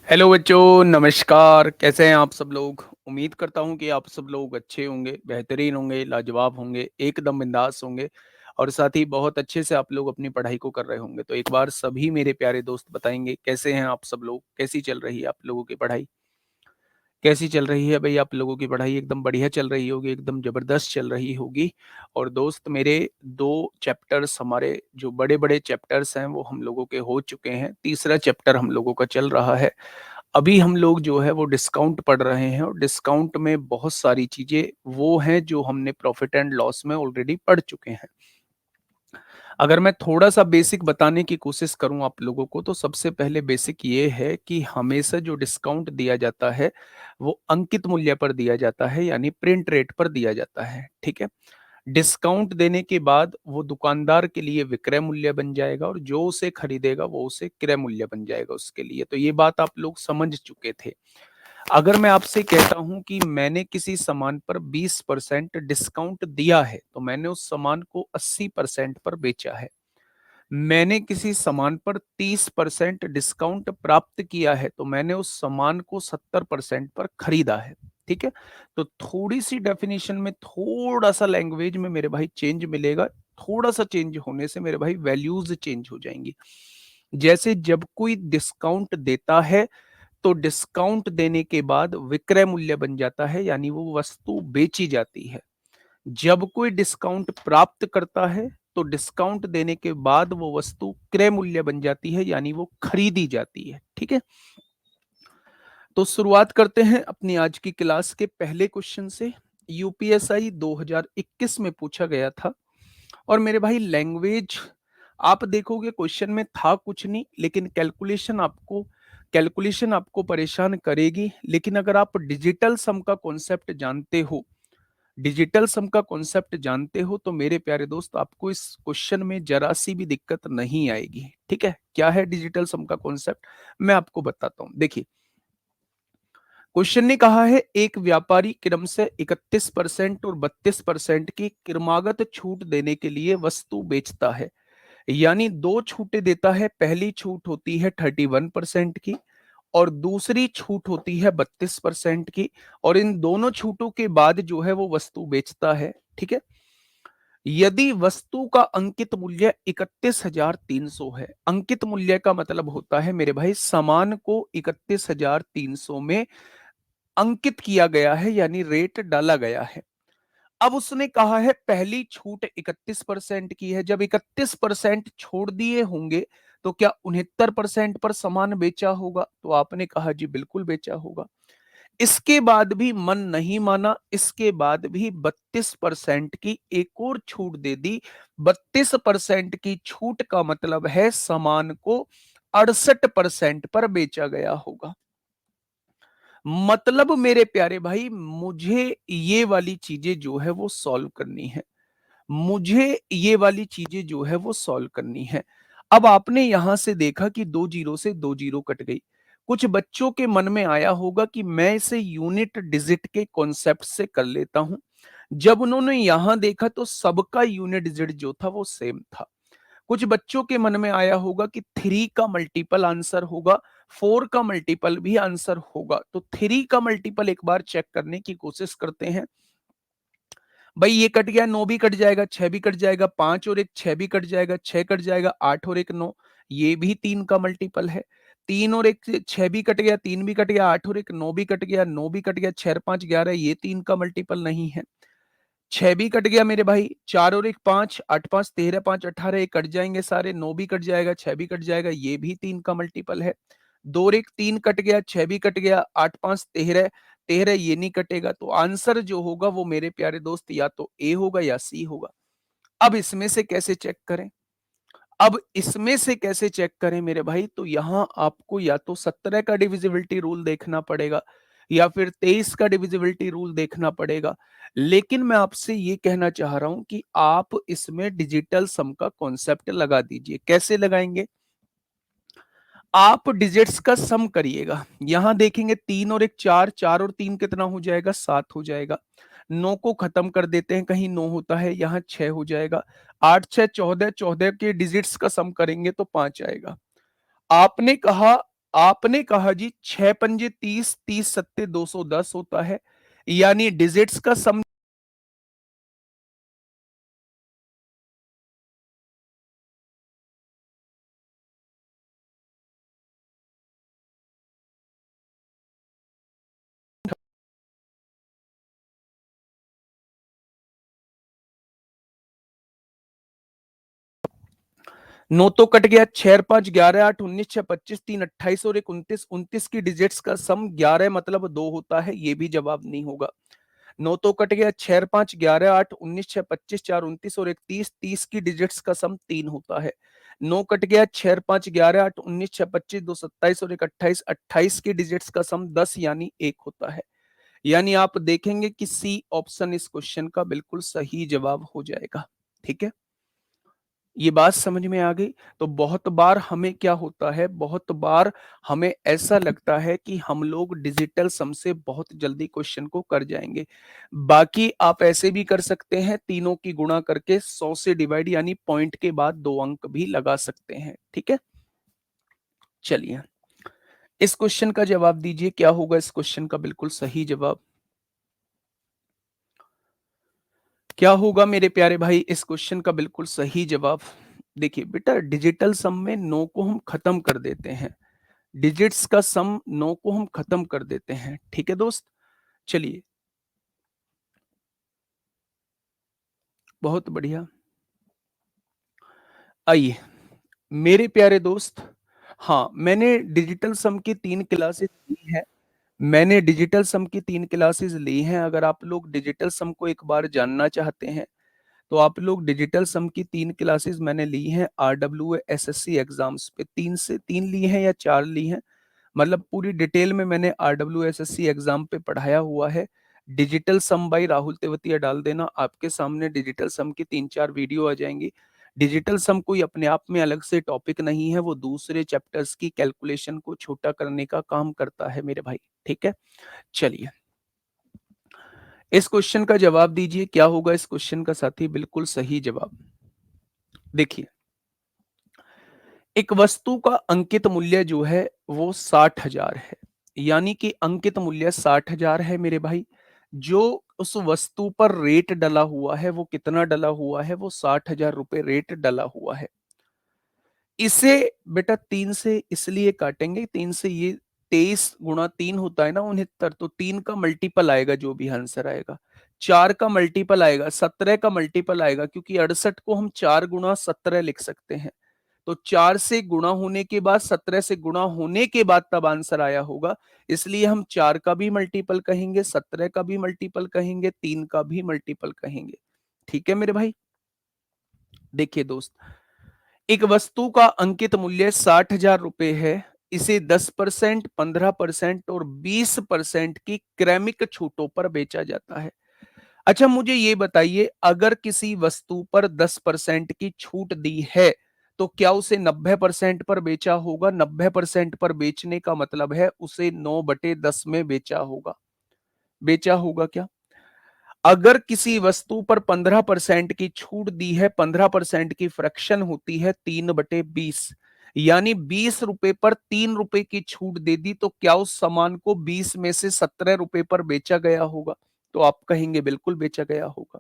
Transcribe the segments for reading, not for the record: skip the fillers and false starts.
Hello बच्चों, नमस्कार। कैसे हैं आप सब लोग? उम्मीद करता हूँ कि आप सब लोग अच्छे होंगे, बेहतरीन होंगे, लाजवाब होंगे, एकदम बिंदास होंगे और साथ ही बहुत अच्छे से आप लोग अपनी पढ़ाई को कर रहे होंगे। तो एक बार सभी मेरे प्यारे दोस्त बताएँगे, कैसे हैं आप सब लोग? कैसी चल रही है आप लोगों की पढ़ाई? कैसी चल रही है भई आप लोगों की पढ़ाई? एकदम बढ़िया चल रही होगी, एकदम ज़बरदस्त चल रही होगी। और दोस्त मेरे 2 चैप्टर्स हमारे जो बड़े-बड़े चैप्टर्स हैं वो हम लोगों के हो चुके हैं। तीसरा चैप्टर हम लोगों का चल रहा है। अभी हम लोग जो है वो डिस्काउंट पढ़ रहे हैं और डिस्काउंट में बहुत सारी चीज़ें वो हैं जो हमने प्रॉफ़िट एंड लॉस में ऑलरेडी पढ़ चुके हैं। अगर मैं थोड़ा-सा बेसिक बताने की कोशिश करूँ आप लोगों को, तो सबसे पहले बेसिक ये है कि हमेशा जो डिस्काउंट दिया जाता है, वो अंकित मूल्य पर दिया जाता है, यानी प्रिंट रेट पर दिया जाता है, ठीक है? डिस्काउंट देने के बाद वो दुकानदार के लिए विक्रय मूल्य बन जाएगा और जो उसे खरीदेगा, वो उसे क्रय मूल्य बन जाएगा उसके लिए। तो ये बात आप लोग समझ चुके थे। अगर मैं आपसे कहता हूँ कि मैंने किसी सामान पर 20% डिस्काउंट दिया है, तो मैंने उस सामान को 80% पर बेचा है। मैंने किसी सामान पर 30% डिस्काउंट प्राप्त किया है, तो मैंने उस सामान को 70% पर खरीदा है, ठीक है? तो थोड़ी-सी डेफिनिशन में थोड़ा-सा लैंग्वेज में मेरे भाई चेंज मिलेगा, थोड़ा-सा चेंज होने से मेरे भाई वैल्यूज़ चेंज हो जाएँगी। जैसे जब कोई डिस्काउंट देता है, तो डिस्काउंट देने के बाद विक्रय मूल्य बन जाता है, यानी वो वस्तु बेची जाती है। जब कोई डिस्काउंट प्राप्त करता है, तो डिस्काउंट देने के बाद वो वस्तु क्रय मूल्य बन जाती है, यानी वो खरीदी जाती है, ठीक है? तो शुरुआत करते हैं अपनी आज की क्लास के पहले क्वेश्चन से। यूपीएसआई 2021 में पूछा गया था और मेरे भाई लैंग्वेज आप देखोगे क्वेश्चन में था कुछ नहीं, लेकिन कैलकुलेशन आपको परेशान करेगी। लेकिन अगर आप डिजिटल सम का कॉन्सेप्ट जानते हो तो मेरे प्यारे दोस्त आपको इस क्वेश्चन में जरा सी भी दिक्कत नहीं आएगी, ठीक है? क्या है डिजिटल सम का कॉन्सेप्ट? मैं आपको बताता हूं। देखिए, क्वेश्चन ने कहा है एक व्यापारी क्रम से 31% और 32% की क्रमागत छूट देने के लिए वस्तु बेचता है, यानी दो छूटें देता है। पहली छूट होती है 31% की और दूसरी छूट होती है 32% की, और इन दोनों छूटों के बाद जो है वो वस्तु बेचता है, ठीक है? यदि वस्तु का अंकित मूल्य 31,300 है, अंकित मूल्य का मतलब होता है मेरे भाई सामान को 31,300 में अंकित किया गया है, यानी रेट डाला गया है। अब उसने कहा है पहली छूट 31% की है। जब 31% छोड़ दिए होंगे तो क्या 69% पर सामान बेचा होगा? तो आपने कहा जी बिल्कुल बेचा होगा। इसके बाद भी मन नहीं माना, इसके बाद भी 32% की एक और छूट दे दी। 32% की छूट का मतलब है सामान को 68% पर बेचा गया होगा। मतलब मेरे प्यारे भाई, मुझे ये वाली चीजें जो है वो सॉल्व करनी है। मुझे ये वाली चीजें जो है वो सॉल्व करनी है। अब आपने यहां से देखा कि दो जीरो से दो जीरो कट गई। कुछ बच्चों के मन में आया होगा कि मैं इसे यूनिट डिजिट के कॉन्सेप्ट से कर लेता हूं। जब उन्होंने यहां देखा तो सबका यूनिट डिजिट जो था वो सेम था। कुछ बच्चों के मन में आया होगा कि थ्री का मल्टीपल आंसर होगा, फोर का मल्टीपल भी आंसर होगा। तो थ्री का मल्टीपल एक बार चेक करने की कोशिश करते हैं। भाई ये कट गया, नौ भी कट जाएगा, छह भी कट जाएगा, पांच और एक छह भी कट जाएगा, छह कट जाएगा, आठ और एक नौ, ये भी तीन का मल्टीपल है। तीन और एक छह भी कट गया, तीन भी कट गया, आठ और एक नौ भी कट गया, नौ भी कट गया, छह और पांच 11, ये तीन का मल्टीपल नहीं है। छह भी कट गया मेरे भाई, चार और एक पांच, आठ पांच 13, पांच 18, ये कट जाएंगे सारे, नौ भी कट जाएगा, छह भी कट जाएगा, ये भी तीन का मल्टीपल है। दो और एक तीन कट गया, छह भी कट गया, आठ पांच 13, 13 ये नहीं कटेगा। तो आंसर जो होगा वो मेरे प्यारे दोस्त या तो ए होगा या सी होगा। अब इसमें से कैसे चेक करें? अब इसमें से कैसे चेक करें मेरे भाई? तो यहां आपको या तो 17 का डिविजिबिलिटी रूल देखना पड़ेगा या फिर 23 का डिविजिबिलिटी रूल देखना पड़ेगा। लेकिन मैं आपसे ये कहना चाह रहा हूं कि आप इसमें डिजिटल सम का कॉन्सेप्ट लगा दीजिए। कैसे लगाएंगे? आप डिजिट्स का सम करिएगा। यहां देखेंगे तीन और एक चार, चार और तीन कितना हो जाएगा? सात हो जाएगा। नौ को खत्म कर देते हैं, कहीं नौ होता है, यहाँ छह हो जाएगा। आठ छह 14, 14 के डिजिट्स का सम करेंगे तो पांच आएगा। आपने कहा आपने कहा जी 6 पंजे 30, 30 सत्ते 210 होता है, यानी डिजिट्स का सम नौ तो कट गया, 6 और 5 11, 8 19, 6 25, 3 28 और 1 29, 29 की डिजिट्स का सम 11 मतलब 2 होता है, ये भी जवाब नहीं होगा। 9 तो कट गया, 6 और 5 11, 8 19, 6 25, 4 29 और 1 30, 30 की डिजिट्स का सम 3 होता है। 9 कट गया, 6 और 5 11, 8 19, 6 25, 2 27 और 1 28, 28 की डिजिट्स का सम 10 यानी 1 होता है। यानी आप देखेंगे कि सी ऑप्शन इस क्वेश्चन का बिल्कुल सही जवाब हो जाएगा। ठीक है, ये बात समझ में आ गई। तो बहुत बार हमें क्या होता है, बहुत बार हमें ऐसा लगता है कि हम लोग डिजिटल सम से बहुत जल्दी क्वेश्चन को कर जाएंगे। बाकी आप ऐसे भी कर सकते हैं, तीनों की गुणा करके 100 से डिवाइड, यानी पॉइंट के बाद 2 अंक भी लगा सकते हैं। ठीक है, चलिए इस क्वेश्चन का जवाब दीजिए, क्या होगा इस क्वेश्चन का बिल्कुल सही जवाब? क्या होगा मेरे प्यारे भाई इस क्वेश्चन का बिल्कुल सही जवाब? देखिए बेटा, डिजिटल सम में 9 को हम खत्म कर देते हैं, डिजिट्स का सम 9 को हम खत्म कर देते हैं। ठीक है दोस्त, चलिए बहुत बढ़िया। आइए मेरे प्यारे दोस्त, हाँ मैंने डिजिटल सम की 3 क्लासेस ली है, मैंने डिजिटल सम की 3 क्लासेस ली हैं। अगर आप लोग डिजिटल सम को एक बार जानना चाहते हैं तो आप लोग डिजिटल सम की 3 क्लासेस मैंने ली हैं RWA SSC एग्जाम्स पे, 3 ली हैं या 4 ली हैं, मतलब पूरी डिटेल में मैंने RWSSC एग्जाम पे पढ़ाया हुआ है। Digital sum by Rahul Tewatia डाल देना, आपके सामने डिजिटल सम की 3-4 वीडियो आ जाएंगी। डिजिटल सम कोई अपने आप में अलग से टॉपिक नहीं है, वो दूसरे चैप्टर्स की कैलकुलेशन को छोटा करने का काम करता है मेरे भाई। ठीक है, चलिए इस क्वेश्चन का जवाब दीजिए, क्या होगा इस क्वेश्चन का साथी बिल्कुल सही जवाब? देखिए, एक वस्तु का अंकित मूल्य जो है वो 60,000 है, यानी कि अंकित मूल्य 60,000 है मेरे भाई। जो उस वस्तु पर रेट डला हुआ है वो कितना डला हुआ है? वो 60,000 रुपए रेट डला हुआ है। इसे बेटा 3 से इसलिए काटेंगे, 3 से ये 23 गुणा 3 होता है ना 69, तो 3 का मल्टीपल आएगा जो भी आंसर आएगा, 4 का मल्टीपल आएगा, 17 का मल्टीपल आएगा, क्योंकि 68 को हम 4 गुणा 17 लिख सकते हैं। तो 4 से गुणा होने के बाद 17 से गुणा होने के बाद तब आंसर आया होगा, इसलिए हम 4 का भी मल्टीपल कहेंगे, 17 का भी मल्टीपल कहेंगे, 3 का भी मल्टीपल कहेंगे। ठीक है मेरे भाई, देखिए दोस्त, एक वस्तु का अंकित मूल्य 60,000 रुपए है, इसे 10%, 15% और 20% की क्रमिक छूटों पर बेचा जाता है। अच्छा मुझे ये बताइए, अगर किसी वस्तु पर 10% की छूट दी है तो क्या उसे 90% पर बेचा होगा? 90% पर बेचने का मतलब है उसे 9/10 में बेचा होगा, बेचा होगा क्या? अगर किसी वस्तु पर 15% की छूट दी है, 15% की फ्रैक्शन होती है 3/20, यानी 20 रुपए पर 3 रुपए की छूट दे दी, तो क्या उस सामान को 20 में से 17 रुपए पर बेचा गया होगा? तो आप कहेंगे बिल्कुल बेचा गया होगा।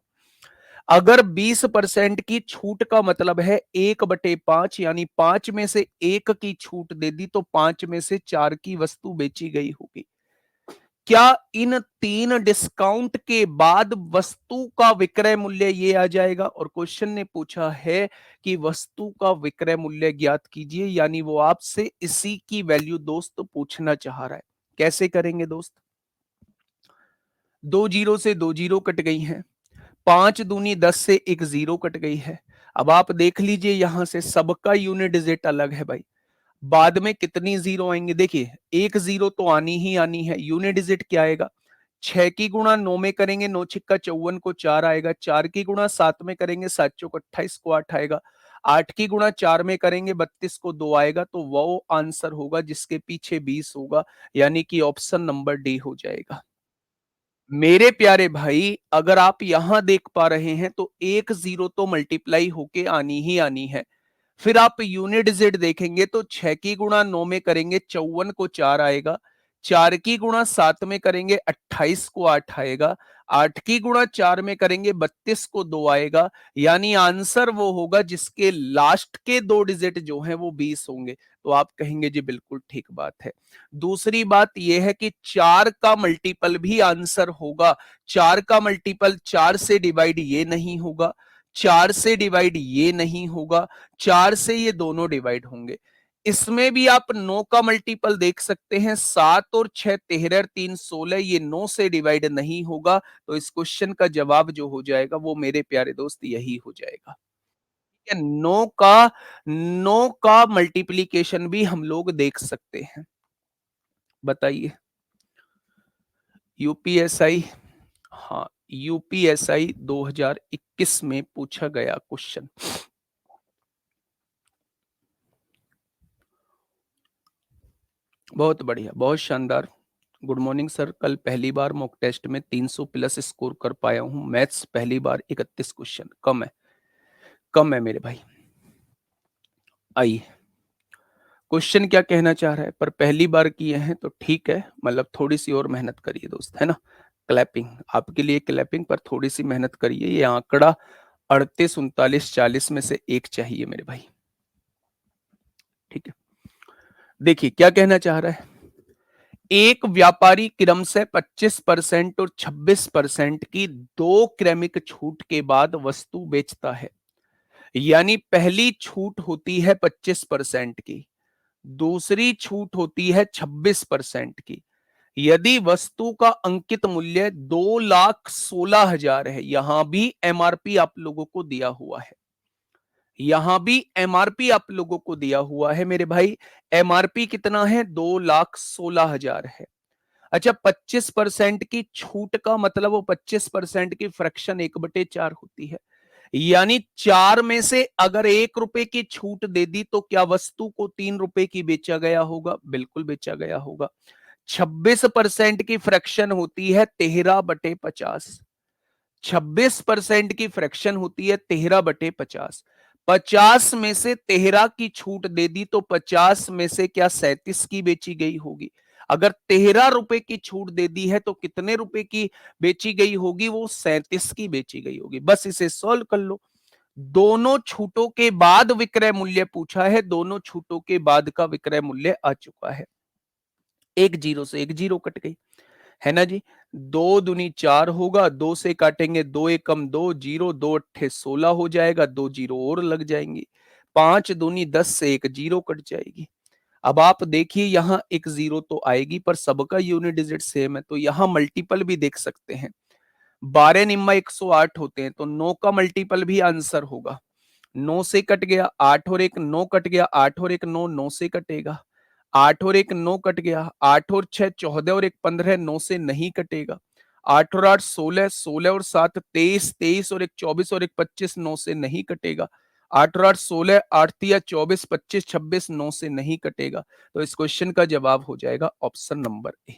अगर 20% की छूट का मतलब है 1/5, यानी 5 में से 1 की छूट दे दी, तो 5 में से 4 की वस्तु बेची गई होगी। क्या इन 3 डिस्काउंट के बाद वस्तु का विक्रय मूल्य ये आ जाएगा? और क्वेश्चन ने पूछा है कि वस्तु का विक्रय मूल्य ज्ञात कीजिए, यानी वो आपसे इसी की वैल्यू दोस्त पूछना चाह रहा है। कैसे करेंगे दोस्त? 2 जीरो से 2 जीरो कट गई हैं, 5 दूनी 10 से एक जीरो कट गई है। अब आप देख लीजिए, यहां से सबका यूनिट डिजिट अलग है भाई, बाद में कितनी जीरो आएंगे? देखिए एक जीरो तो आनी ही आनी है, यूनिट डिजिट क्या आएगा? 6 की गुणा 9 में करेंगे, 9 छिक्का 54 को 4 आएगा, 4 की गुणा 7 में करेंगे, 7 चौक 28 को 8 आएगा, 8 की गुणा 4 में करेंगे, 32 को 2 आएगा, तो वो आंसर होगा जिसके पीछे 20 होगा, यानी कि ऑप्शन नंबर डी हो जाएगा। मेरे प्यारे भाई, अगर आप यहां देख पा रहे हैं तो एक जीरो तो मल्टीप्लाई होके आनी ही आनी है, फिर आप यूनिट डिजिट देखेंगे तो 6 की गुणा 9 में करेंगे 54 को 4 आएगा, 4 की गुणा 7 में करेंगे 28 को 8 आएगा, 8 की गुणा 4 में करेंगे 32 को 2 आएगा। यानी आंसर वो होगा जिसके लास्ट के 2 डिजिट जो हैं वो 20 होंगे। तो आप कहेंगे जी बिल्कुल ठीक बात है। दूसरी बात यह है कि 4 का मल्टीपल भी आंसर होगा। 4 का मल्टीपल 4 से डिवाइड ये नहीं होगा, 4 से डिवाइड ये नहीं होगा, 4 से ये दोनों डिवाइड होंगे। इसमें भी आप 9 का मल्टीपल देख सकते हैं, 7 और 6 13 और 3 16, ये 9 से डिवाइड नहीं होगा। तो इस क्वेश्चन का जवाब जो हो जाएगा वो मेरे प्यारे दोस्त यही हो जाएगा। ठीक है, 9 का मल्टीप्लीकेशन भी हम लोग देख सकते हैं। बताइए। यूपीएसआई, हाँ, यूपीएसआई 2021 में पूछा गया क्वेश्चन। बहुत बढ़िया, बहुत शानदार। गुड मॉर्निंग सर, कल पहली बार मॉक टेस्ट में 300 प्लस स्कोर कर पाया हूं। मैथ्स पहली बार 31 क्वेश्चन, कम है, कम है मेरे भाई। आइए, क्वेश्चन क्या कहना चाह रहा है, पर पहली बार किए हैं तो ठीक है, मतलब थोड़ी सी और मेहनत करिए दोस्त, है ना। क्लैपिंग आपके लिए, क्लैपिंग, पर थोड़ी सी मेहनत करिए। ये आंकड़ा 38 39 40 में से एक चाहिए मेरे भाई। ठीक है, देखिए क्या कहना चाह रहा है। एक व्यापारी क्रम से 25% और 26% की दो क्रमिक छूट के बाद वस्तु बेचता है। यानी पहली छूट होती है 25% की, दूसरी छूट होती है 26% की। यदि वस्तु का अंकित मूल्य 2,16,000 है, यहां भी एमआरपी आप लोगों को दिया हुआ है, यहां भी एमआरपी आप लोगों को दिया हुआ है मेरे भाई। एमआरपी कितना है, 2,16,000 है। अच्छा, 25% की छूट का मतलब वो 25% की फ्रैक्शन 1/4 होती है। यानी 4 में से अगर 1 रुपए की छूट दे दी तो क्या वस्तु को 3 रुपए की बेचा गया होगा? बिल्कुल बेचा गया होगा। 26% की फ्रैक्शन होती है 13/50। 26% की फ्रैक्शन होती है 13/50। 50 में से 13 की छूट दे दी तो 50 में से क्या 37 की बेची गई होगी? अगर 13 रुपए की छूट दे दी है तो कितने रुपए की बेची गई होगी? वो 37 की बेची गई होगी। बस इसे सॉल्व कर लो। दोनों छूटों के बाद विक्रय मूल्य पूछा है, दोनों छूटों के बाद का विक्रय मूल्य आ चुका है। एक जीरो से एक जीरो कट गई, है ना जी। 2 दूनी 4 होगा, 2 से काटेंगे 2 एकम 2, जीरो 2 अट्ठे 16 हो जाएगा, 2 जीरो और लग जाएंगी। 5 दूनी 10 से एक जीरो कट जाएगी। अब आप देखिए यहाँ एक जीरो तो आएगी, पर सबका यूनिट डिजिट सेम है, तो यहाँ मल्टीपल भी देख सकते हैं। 12 निम्मा 108 होते हैं, तो 9 का मल्टीपल भी आंसर होगा। 9 से कट गया, 8 और एक 9 कट गया, 8 और एक 9 9 से कटेगा, 8 और एक 9 कट गया, 8 और 6 14 और एक 15 9 से नहीं कटेगा, 8 और 8 16, 16 और 7 23, 23 और एक 24 और एक 25 9 से नहीं कटेगा, 8 और 8 16, 8 तिया 24, 25 26 9 से नहीं कटेगा। तो इस क्वेश्चन का जवाब हो जाएगा ऑप्शन नंबर ए।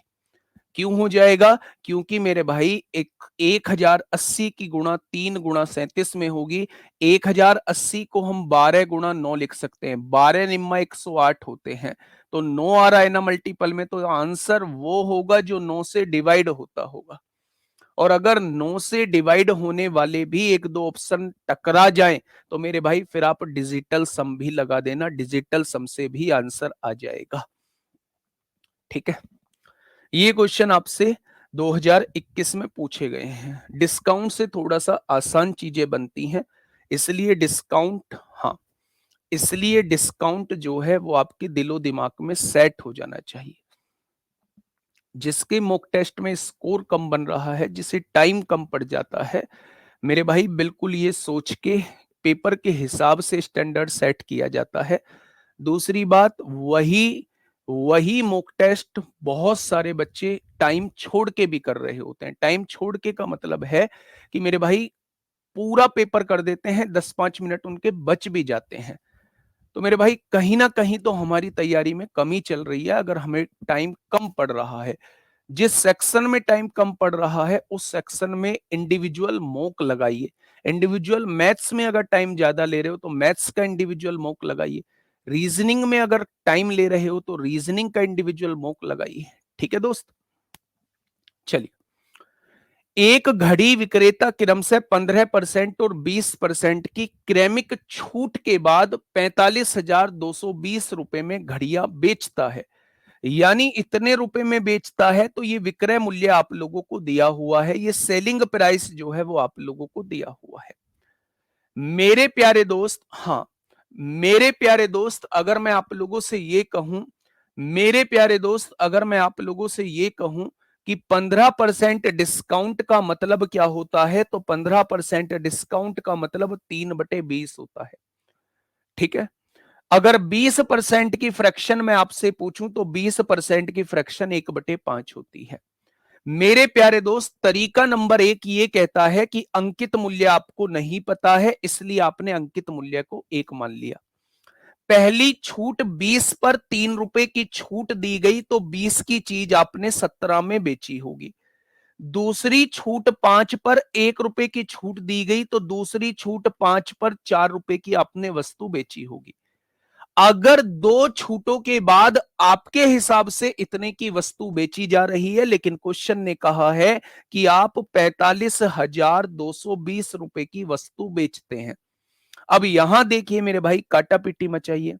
क्यों हो जाएगा? क्योंकि मेरे भाई एक 1080 की गुणा 3 गुणा 37 में होगी। 1080 को हम 12 गुणा 9 लिख सकते हैं, 12 निम्मा 108 होते हैं, तो 9 आ रहा है ना मल्टीपल में, तो आंसर वो होगा जो 9 से डिवाइड होता होगा। और अगर 9 से डिवाइड होने वाले भी एक दो ऑप्शन टकरा जाएं तो मेरे भाई फिर आप डिजिटल सम भी लगा देना, डिजिटल सम से भी आंसर आ जाएगा। ठीक है, ये क्वेश्चन आपसे 2021 में पूछे गए हैं। डिस्काउंट से थोड़ा सा आसान चीजें बनती हैं, इसलिए डिस्काउंट, हाँ, इसलिए डिस्काउंट जो है वो आपके दिलो दिमाग में सेट हो जाना चाहिए। जिसके मॉक टेस्ट में स्कोर कम बन रहा है, जिसे टाइम कम पड़ जाता है, मेरे भाई बिल्कुल ये सोच के पेपर के हिसाब से स्टैंडर्ड सेट किया जाता है। दूसरी बात, वही वही मॉक टेस्ट बहुत सारे बच्चे टाइम छोड़ के भी कर रहे होते हैं। टाइम छोड़ के का मतलब है कि मेरे भाई पूरा पेपर कर देते हैं, 10-5 मिनट उनके बच भी जाते हैं। तो मेरे भाई कहीं ना कहीं तो हमारी तैयारी में कमी चल रही है, अगर हमें टाइम कम पड़ रहा है। जिस सेक्शन में टाइम कम पड़ रहा है उस सेक्शन में इंडिविजुअल मॉक लगाइए। इंडिविजुअल मैथ्स में अगर टाइम ज्यादा ले रहे हो तो मैथ्स का इंडिविजुअल मॉक लगाइए। रीजनिंग में अगर टाइम ले रहे हो तो रीजनिंग का इंडिविजुअल मॉक लगाइए। ठीक है दोस्त, चलिए। एक घड़ी विक्रेता क्रमशः 15% और 20% की क्रमिक छूट के बाद 45,220 रुपए में घड़ियां बेचता है, यानी इतने रुपए में बेचता है, तो ये विक्रय मूल्य आप लोगों को दिया हुआ है, ये सेलिंग प्राइस जो है वो आप लोगों को दिया हुआ है। मेरे प्यारे दोस्त, हाँ, मेरे प्यारे दोस्त, अगर मैं आप लोगों से ये कहूं, मेरे प्यारे दोस्त, अगर मैं आप लोगों से ये कहूं कि 15% डिस्काउंट का मतलब क्या होता है, तो 15% डिस्काउंट का मतलब 3/20 होता है। ठीक है, अगर 20% की फ्रैक्शन मैं आपसे पूछूं तो 20% की फ्रैक्शन 1/5 होती है। मेरे प्यारे दोस्त, तरीका नंबर 1 ये कहता है कि अंकित मूल्य आपको नहीं पता है, इसलिए आपने अंकित मूल्य को 1 मान लिया। पहली छूट 20 पर 3 रुपए की छूट दी गई, तो 20 की चीज आपने 17 में बेची होगी। दूसरी छूट 5 पर 1 रुपए की छूट दी गई, तो दूसरी छूट 5 पर 4 रुपए की आपने वस्तु बेची होगी। अगर दो छूटों के बाद आपके हिसाब से इतने की वस्तु बेची जा रही है, लेकिन क्वेश्चन ने कहा है कि आप 45,220 रुपए की वस्तु बेचते हैं। अब यहां देखिए मेरे भाई, काटा पिट्टी मचाइए।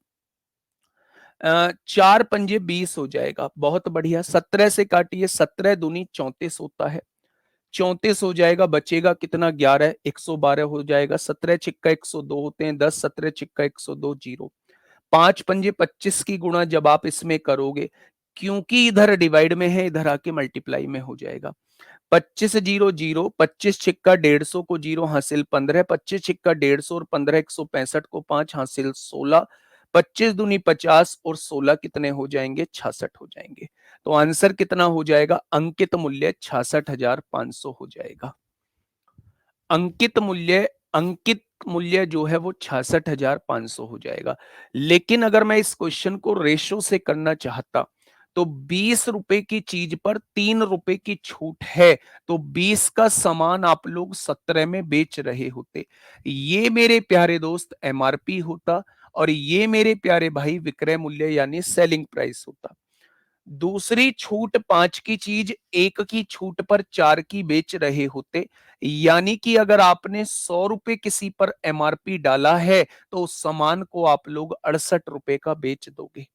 4 पंजे 20 हो जाएगा, बहुत बढ़िया। 17 से काटिए, 17 दूनी 34 होता है, 34 हो जाएगा, बचेगा कितना, 11, 112 हो जाएगा। 17 छिक्का 102 होते हैं, 10 17 छिक्का 102, 0। 5 पंजे 25 की गुणा जब आप इसमें करोगे, क्योंकि इधर डिवाइड में है, इधर आके मल्टीप्लाई में हो जाएगा। 25 0 0, 25 छिक्का 150 को 0 हासिल 15, 25 छिक्का 150 और 15 165 को 5 हासिल 16, 25 दूनी 50 और 16 कितने हो जाएंगे, 66 हो जाएंगे। तो आंसर कितना हो जाएगा, अंकित मूल्य 66,500 हो जाएगा। अंकित मूल्य जो है वो 66,500 हो जाएगा। लेकिन अगर मैं इस क्वेश्चन को रेशो से करना चाहता, तो 20 रुपए की चीज पर 3 रुपए की छूट है, तो 20 का सामान आप लोग 17 में बेच रहे होते। ये मेरे प्यारे दोस्त एमआरपी होता, और ये मेरे प्यारे भाई विक्रय मूल्य यानी सेलिंग प्राइस होता। दूसरी छूट 5 की चीज 1 की छूट पर 4 की बेच रहे होते, यानी कि अगर आपने 100 रुपए किसी पर एमआरपी डाला है, तो उस सामान को आप लोग 68 रुपए का बेच दोगे।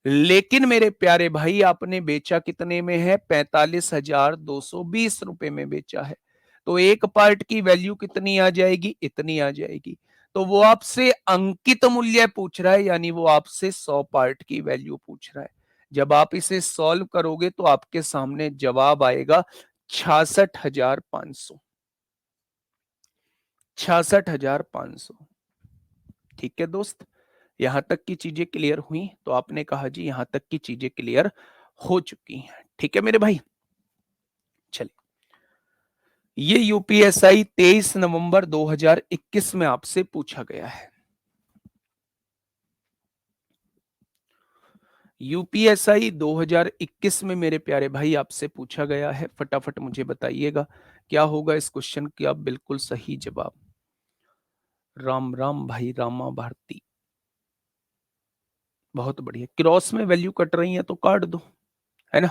लेकिन मेरे प्यारे भाई, आपने बेचा कितने में है, 45,220 रुपए में बेचा है। तो एक पार्ट की वैल्यू कितनी आ जाएगी, इतनी आ जाएगी। तो वो आपसे अंकित मूल्य पूछ रहा है, यानी वो आपसे 100 पार्ट की वैल्यू पूछ रहा है। जब आप इसे सॉल्व करोगे तो आपके सामने जवाब आएगा 66,500। 66,500। ठीक है दोस्त, यहां तक की चीजें क्लियर हुई? तो आपने कहा जी यहां तक की चीजें क्लियर हो चुकी हैं। ठीक है मेरे भाई, चलिए। ये यूपीएसआई 23 नवंबर 2021 में आपसे पूछा गया है। यूपीएसआई 2021 में मेरे प्यारे भाई आपसे पूछा गया है। फटाफट मुझे बताइएगा क्या होगा इस क्वेश्चन का बिल्कुल सही जवाब। राम राम भाई रामा भारती, बहुत बढ़िया। क्रॉस में वैल्यू कट रही है तो काट दो, है ना।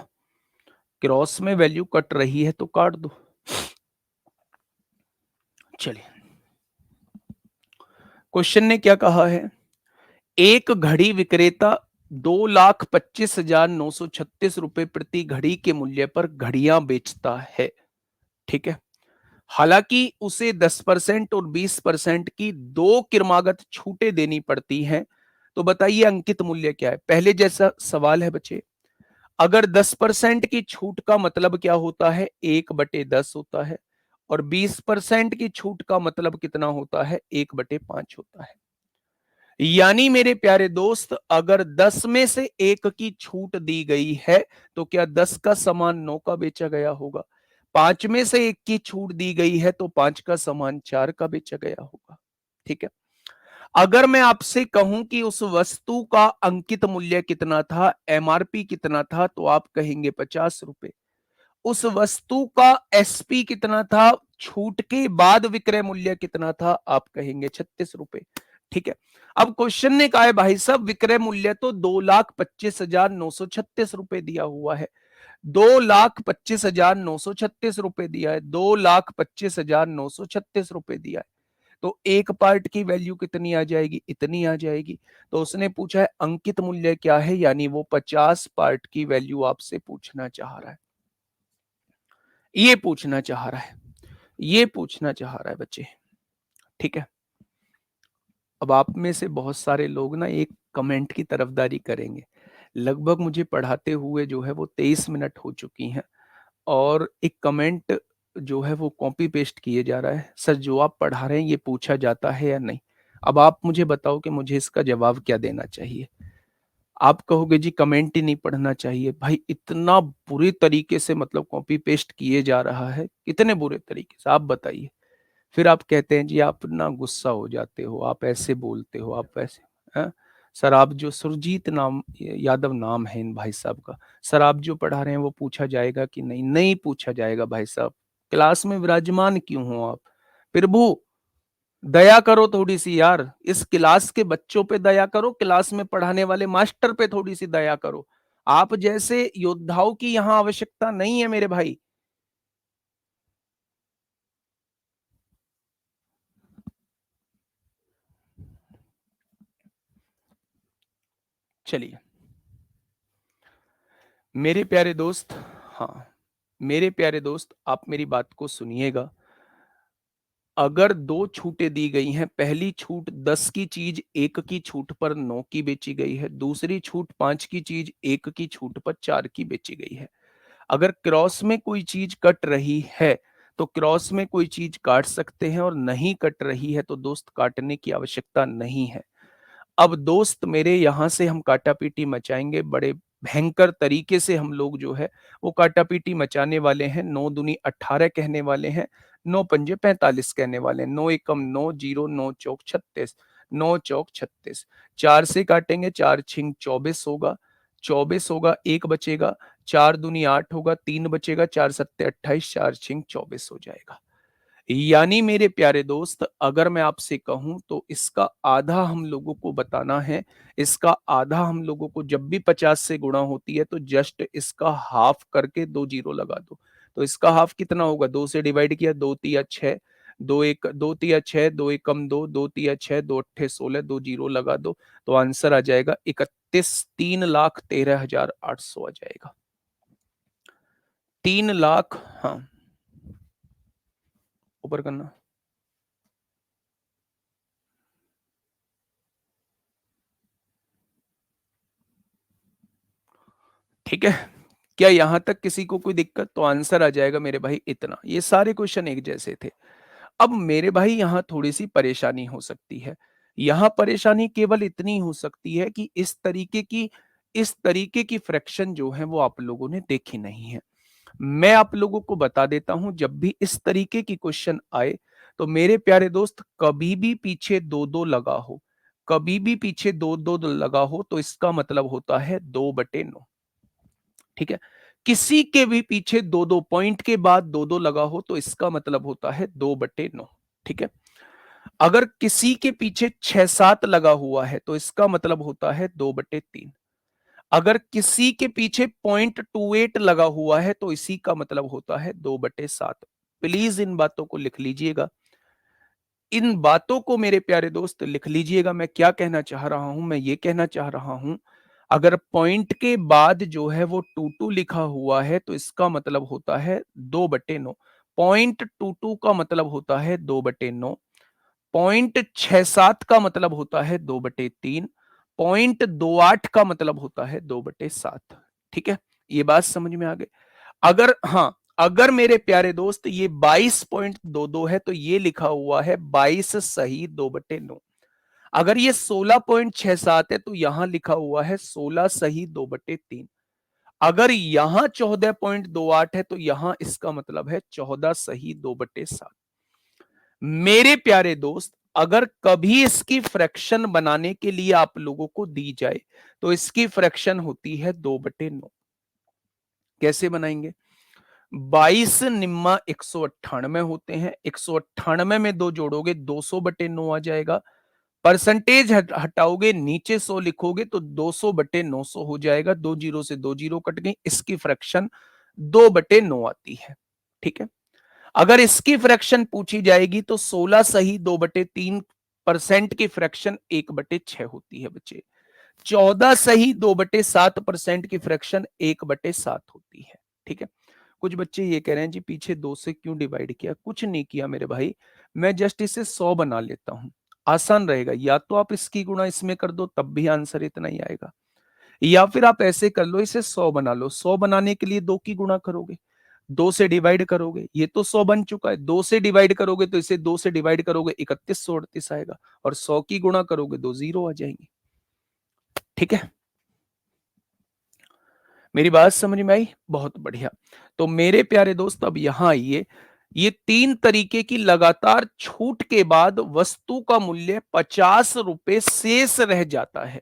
क्रॉस में वैल्यू कट रही है तो काट दो। चलिए, क्वेश्चन ने क्या कहा है, एक घड़ी विक्रेता 2,25,936 रुपए प्रति घड़ी के मूल्य पर घड़ियां बेचता है। ठीक है, हालांकि उसे 10% और 20% की दो क्रमागत छूटें देनी पड़ती हैं। तो बताइए अंकित मूल्य क्या है। पहले जैसा सवाल है बच्चे, अगर 10% की छूट का मतलब क्या होता है, 1/10 होता है, और 20% की छूट का मतलब कितना होता है, 1/5 होता है। यानी मेरे प्यारे दोस्त, अगर 10 में से 1 की छूट दी गई है, तो क्या 10 का सामान 9 का बेचा गया होगा। 5 में से 1 की छूट दी गई है, तो 5 का सामान 4 का बेचा गया होगा। ठीक है, अगर मैं आपसे कहूं कि उस वस्तु का अंकित मूल्य कितना था, एमआरपी कितना था, तो आप कहेंगे 50 रुपए। उस वस्तु का एसपी कितना था, छूट के बाद विक्रय मूल्य कितना था, आप कहेंगे 36 रुपए। ठीक है, अब क्वेश्चन ने कहा है भाई साहब विक्रय मूल्य तो 2,25,936 रुपए दिया हुआ है, 2,25,936 रुपए दिया है, 2,25,936 रुपए दिया है, तो एक पार्ट की वैल्यू कितनी आ जाएगी, इतनी आ जाएगी। तो उसने पूछा है अंकित मूल्य क्या है, यानी वो 50 पार्ट की वैल्यू आपसे पूछना चाह रहा है, ये पूछना चाह रहा है, ये पूछना चाह रहा है बच्चे। ठीक है, अब आप में से बहुत सारे लोग ना एक कमेंट की तरफदारी करेंगे। लगभग मुझे पढ़ाते हुए जो है वो 23 मिनट हो चुकी हैं और एक कमेंट जो है वो कॉपी पेस्ट किए जा रहा है, सर जो आप पढ़ा रहे हैं ये पूछा जाता है या नहीं। अब आप मुझे बताओ कि मुझे इसका जवाब क्या देना चाहिए। आप कहोगे जी कमेंट ही नहीं पढ़ना चाहिए, भाई इतना बुरे तरीके से मतलब कॉपी पेस्ट किए जा रहा है, कितने बुरे तरीके से आप बताइए। फिर आप कहते हैं जी आप ना गुस्सा हो जाते हो, आप ऐसे बोलते हो, आप वैसे। हैं? सर आप जो सुरजीत नाम यादव नाम है इन भाई साहब का, सर आप जो पढ़ा रहे हैं वो पूछा जाएगा कि नहीं, नहीं पूछा जाएगा भाई साहब। क्लास में विराजमान क्यों हो आप, प्रभु दया करो थोड़ी सी यार, इस क्लास के बच्चों पे दया करो, क्लास में पढ़ाने वाले मास्टर पे थोड़ी सी दया करो। आप जैसे योद्धाओं की यहां आवश्यकता नहीं है मेरे भाई। चलिए मेरे प्यारे दोस्त, हाँ मेरे प्यारे दोस्त आप मेरी बात को सुनिएगा। अगर दो छूटें दी गई हैं, पहली छूट 10 की चीज 1 की छूट पर 9 की बेची गई है, दूसरी छूट 5 की चीज 1 की छूट पर 4 की बेची गई है। अगर क्रॉस में कोई चीज कट रही है तो क्रॉस में कोई चीज काट सकते हैं, और नहीं कट रही है तो दोस्त काटने की आवश्यकता नहीं है। अब दोस्त मेरे यहाँ से हम काटापीटी मचाएंगे, बड़े भयंकर तरीके से हम लोग जो है वो काटापीटी मचाने वाले हैं। 9 दूनी 18 कहने वाले हैं, 9 पंजे 45 कहने वाले हैं, 9 एकम 9, 0 9 चौक 36, 9 चौक 36। 4 से काटेंगे, 4 छिंग 24 होगा, 24 होगा, एक बचेगा, 4 दूनी 8 होगा, 3 बचेगा, 4 सत्ते 28, 4 छिंग 24 हो जाएगा। यानी मेरे प्यारे दोस्त अगर मैं आपसे कहूं तो इसका आधा हम लोगों को बताना है, इसका आधा हम लोगों को जब भी 50 से गुणा होती है तो जस्ट इसका हाफ करके 2 जीरो लगा दो। तो इसका हाफ कितना होगा, 2 से डिवाइड किया, 2 तिया 6, 2 एक 2 तिया 6, 2 एकम 2, 2 तिया 6, 2 अट्ठे 16, 2 जीरो लगा दो, तो आंसर आ जाएगा 31, 3,13,800 आ जाएगा। 3 लाख, हाँ ऊपर करना। ठीक है, क्या यहां तक किसी को कोई दिक्कत, तो आंसर आ जाएगा मेरे भाई इतना। ये सारे क्वेश्चन एक जैसे थे। अब मेरे भाई यहां थोड़ी सी परेशानी हो सकती है। यहां परेशानी केवल इतनी हो सकती है कि इस तरीके की फ्रैक्शन जो है वो आप लोगों ने देखी नहीं है। मैं आप लोगों को बता देता हूं, जब भी इस तरीके की क्वेश्चन आए तो मेरे प्यारे दोस्त कभी भी पीछे दो दो लगा हो, कभी भी पीछे दो दो लगा हो तो इसका मतलब होता है 2/9। ठीक है, किसी के भी पीछे दो दो पॉइंट के बाद दो दो लगा हो तो इसका मतलब होता है 2/9। ठीक है, अगर किसी के पीछे 6-7 लगा हुआ है तो इसका मतलब होता है 2/3। अगर किसी के पीछे 0.28 लगा हुआ है तो इसी का मतलब होता है 2/7। प्लीज इन बातों को लिख लीजिएगा, इन बातों को मेरे प्यारे दोस्त लिख लीजिएगा। मैं क्या कहना चाह रहा हूं, मैं ये कहना चाह रहा हूं अगर पॉइंट के बाद जो है वो 22 लिखा हुआ है तो इसका मतलब होता है 2/9। 0.22 का मतलब होता है 2/9, 0.67 का मतलब होता है 2/3, 0.28 का मतलब होता है 2/7। ठीक है, ये बात समझ में आ गई। अगर हाँ, अगर मेरे प्यारे दोस्त ये 22.22 है तो ये लिखा हुआ है 22 सही 2/9। अगर ये 16.67 है तो यहां लिखा हुआ है 16 सही 2/3। अगर यहां 14.28 है तो यहां इसका मतलब है 14 सही 2/7। मेरे प्यारे दोस्त अगर कभी इसकी फ्रैक्शन बनाने के लिए आप लोगों को दी जाए तो इसकी फ्रैक्शन होती है 2/9। कैसे बनाएंगे, 22 निम्मा 198 होते हैं। 198 में 2 जोड़ोगे 200/9 आ जाएगा। परसेंटेज हटाओगे, नीचे 100 लिखोगे तो 200/900 हो जाएगा। 2 जीरो से 2 जीरो कट गई। इसकी फ्रैक्शन 2/9 आती है। ठीक है। अगर इसकी फ्रैक्शन पूछी जाएगी तो 16 सही 2/3% की फ्रैक्शन 1/6 होती है बच्चे। 14 सही 2/7% की फ्रैक्शन 1/7 होती है। ठीक है। कुछ बच्चे ये कह रहे हैं जी पीछे 2 से क्यों डिवाइड किया? कुछ नहीं किया मेरे भाई, मैं जस्ट इसे 100 बना लेता हूं, आसान रहेगा। या तो आप इसकी गुणा इसमें कर दो तब भी आंसर इतना ही आएगा, या फिर आप ऐसे कर लो, इसे 100 बना लो। 100 बनाने के लिए 2 की गुणा करोगे, 2 से डिवाइड करोगे, ये तो 100 बन चुका है। 2 से डिवाइड करोगे तो इसे 2 से डिवाइड करोगे 3138 आएगा, और 100 की गुणा करोगे 2 जीरो आ जाएंगे। ठीक है, मेरी बात समझ में आई? बहुत बढ़िया। तो मेरे प्यारे दोस्त अब यहां आइए, ये 3 तरीके की लगातार छूट के बाद वस्तु का मूल्य 50 रुपए शेष रह जाता है।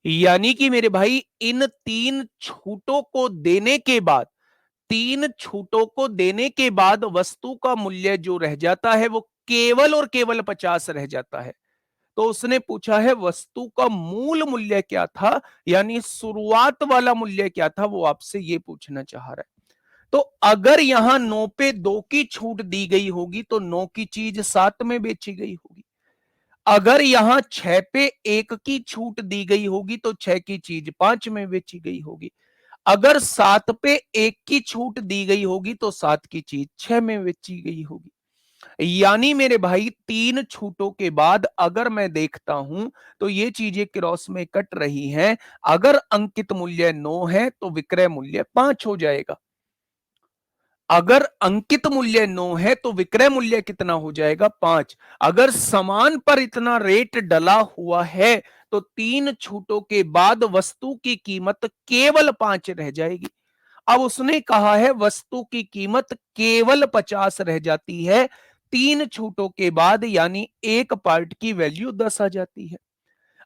यानी कि मेरे भाई इन 3 छूटों को देने के बाद, 3 छूटों को देने के बाद वस्तु का मूल्य जो रह जाता है वो केवल और केवल 50 रह जाता है। तो उसने पूछा है वस्तु का मूल मूल्य क्या था, यानी शुरुआत वाला मूल्य क्या था, वो आपसे ये पूछना चाह रहा है। तो अगर यहां 9 पे 2 की छूट दी गई होगी तो 9 की चीज 7 में बेची गई होगी। अगर यहां 6 पे 1 की छूट दी गई होगी तो 6 की चीज 5 में बेची गई होगी। अगर 7 पे 1 की छूट दी गई होगी तो 7 की चीज 6 में बेची गई होगी। यानी मेरे भाई 3 छूटों के बाद अगर मैं देखता हूं तो ये चीजें क्रॉस में कट रही हैं। अगर अंकित मूल्य 9 है तो विक्रय मूल्य 5 हो जाएगा। अगर अंकित मूल्य 9 है तो विक्रय मूल्य कितना हो जाएगा? 5। अगर समान पर इतना रेट डला हुआ है तो 3 छूटों के बाद वस्तु की कीमत केवल 5 रह जाएगी। अब उसने कहा है वस्तु की कीमत केवल 50 रह जाती है 3 छूटों के बाद, यानी एक पार्ट की वैल्यू 10 आ जाती है।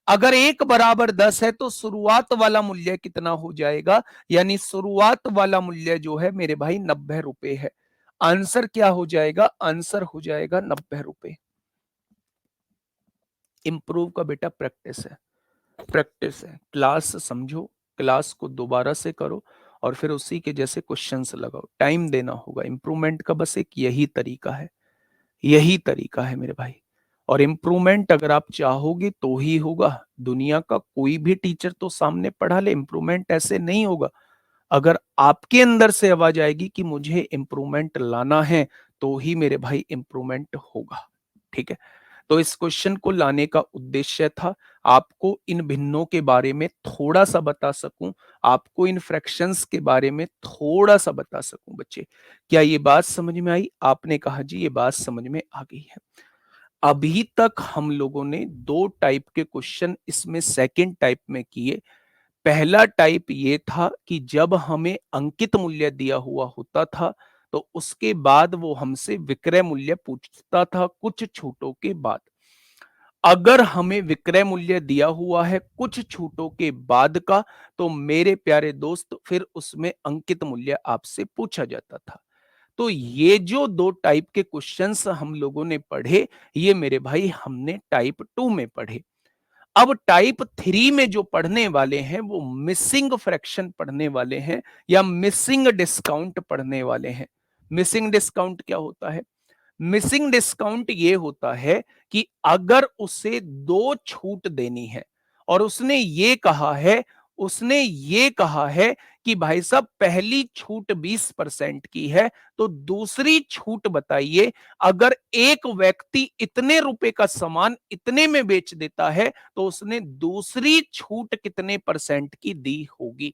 अगर एक बराबर 10 है तो शुरुआत वाला मूल्य कितना हो जाएगा? यानी शुरुआत वाला मूल्य जो है मेरे भाई 90 रुपए है। आंसर क्या हो जाएगा? आंसर हो जाएगा 90 रुपए। इंप्रूव का बेटा प्रैक्टिस है, प्रैक्टिस है। क्लास समझो, क्लास को दोबारा से करो और फिर उसी के जैसे क्वेश्चंस लगाओ। टाइम देना होगा। इंप्रूवमेंट का बस एक यही तरीका है, यही तरीका है मेरे भाई। और इम्प्रूवमेंट अगर आप चाहोगे तो ही होगा। दुनिया का कोई भी टीचर तो सामने पढ़ा ले, इम्प्रूवमेंट ऐसे नहीं होगा। अगर आपके अंदर से आवाज आएगी कि मुझे इम्प्रूवमेंट लाना है तो ही मेरे भाई इम्प्रूवमेंट होगा। ठीक है। तो इस क्वेश्चन को लाने का उद्देश्य था आपको इन भिन्नों के बारे में थोड़ा सा बता सकूं, आपको इन फ्रैक्शंस के बारे में थोड़ा सा बता सकूं। बच्चे, क्या ये बात समझ में आई? आपने कहा जी ये बात समझ में आ गई है। अभी तक हम लोगों ने 2 टाइप के क्वेश्चन इसमें सेकंड टाइप में किए। पहला टाइप ये था कि जब हमें अंकित मूल्य दिया हुआ होता था तो उसके बाद वो हमसे विक्रय मूल्य पूछता था कुछ छूटों के बाद। अगर हमें विक्रय मूल्य दिया हुआ है कुछ छूटों के बाद का तो मेरे प्यारे दोस्त फिर उसमें अंकित मूल्य आपसे पूछा जाता था। तो ये जो 2 टाइप के क्वेश्चंस हम लोगों ने पढ़े, ये मेरे भाई हमने टाइप 2 में पढ़े। अब टाइप 3 में जो पढ़ने वाले हैं वो मिसिंग फ्रैक्शन पढ़ने वाले हैं या मिसिंग डिस्काउंट पढ़ने वाले हैं। मिसिंग डिस्काउंट क्या होता है? मिसिंग डिस्काउंट ये होता है कि अगर उसे 2 छूट देनी है और उसने ये कहा है कि भाई साहब पहली छूट 20% की है, तो दूसरी छूट बताइए। अगर एक व्यक्ति इतने रुपए का सामान इतने में बेच देता है तो उसने दूसरी छूट कितने परसेंट की दी होगी,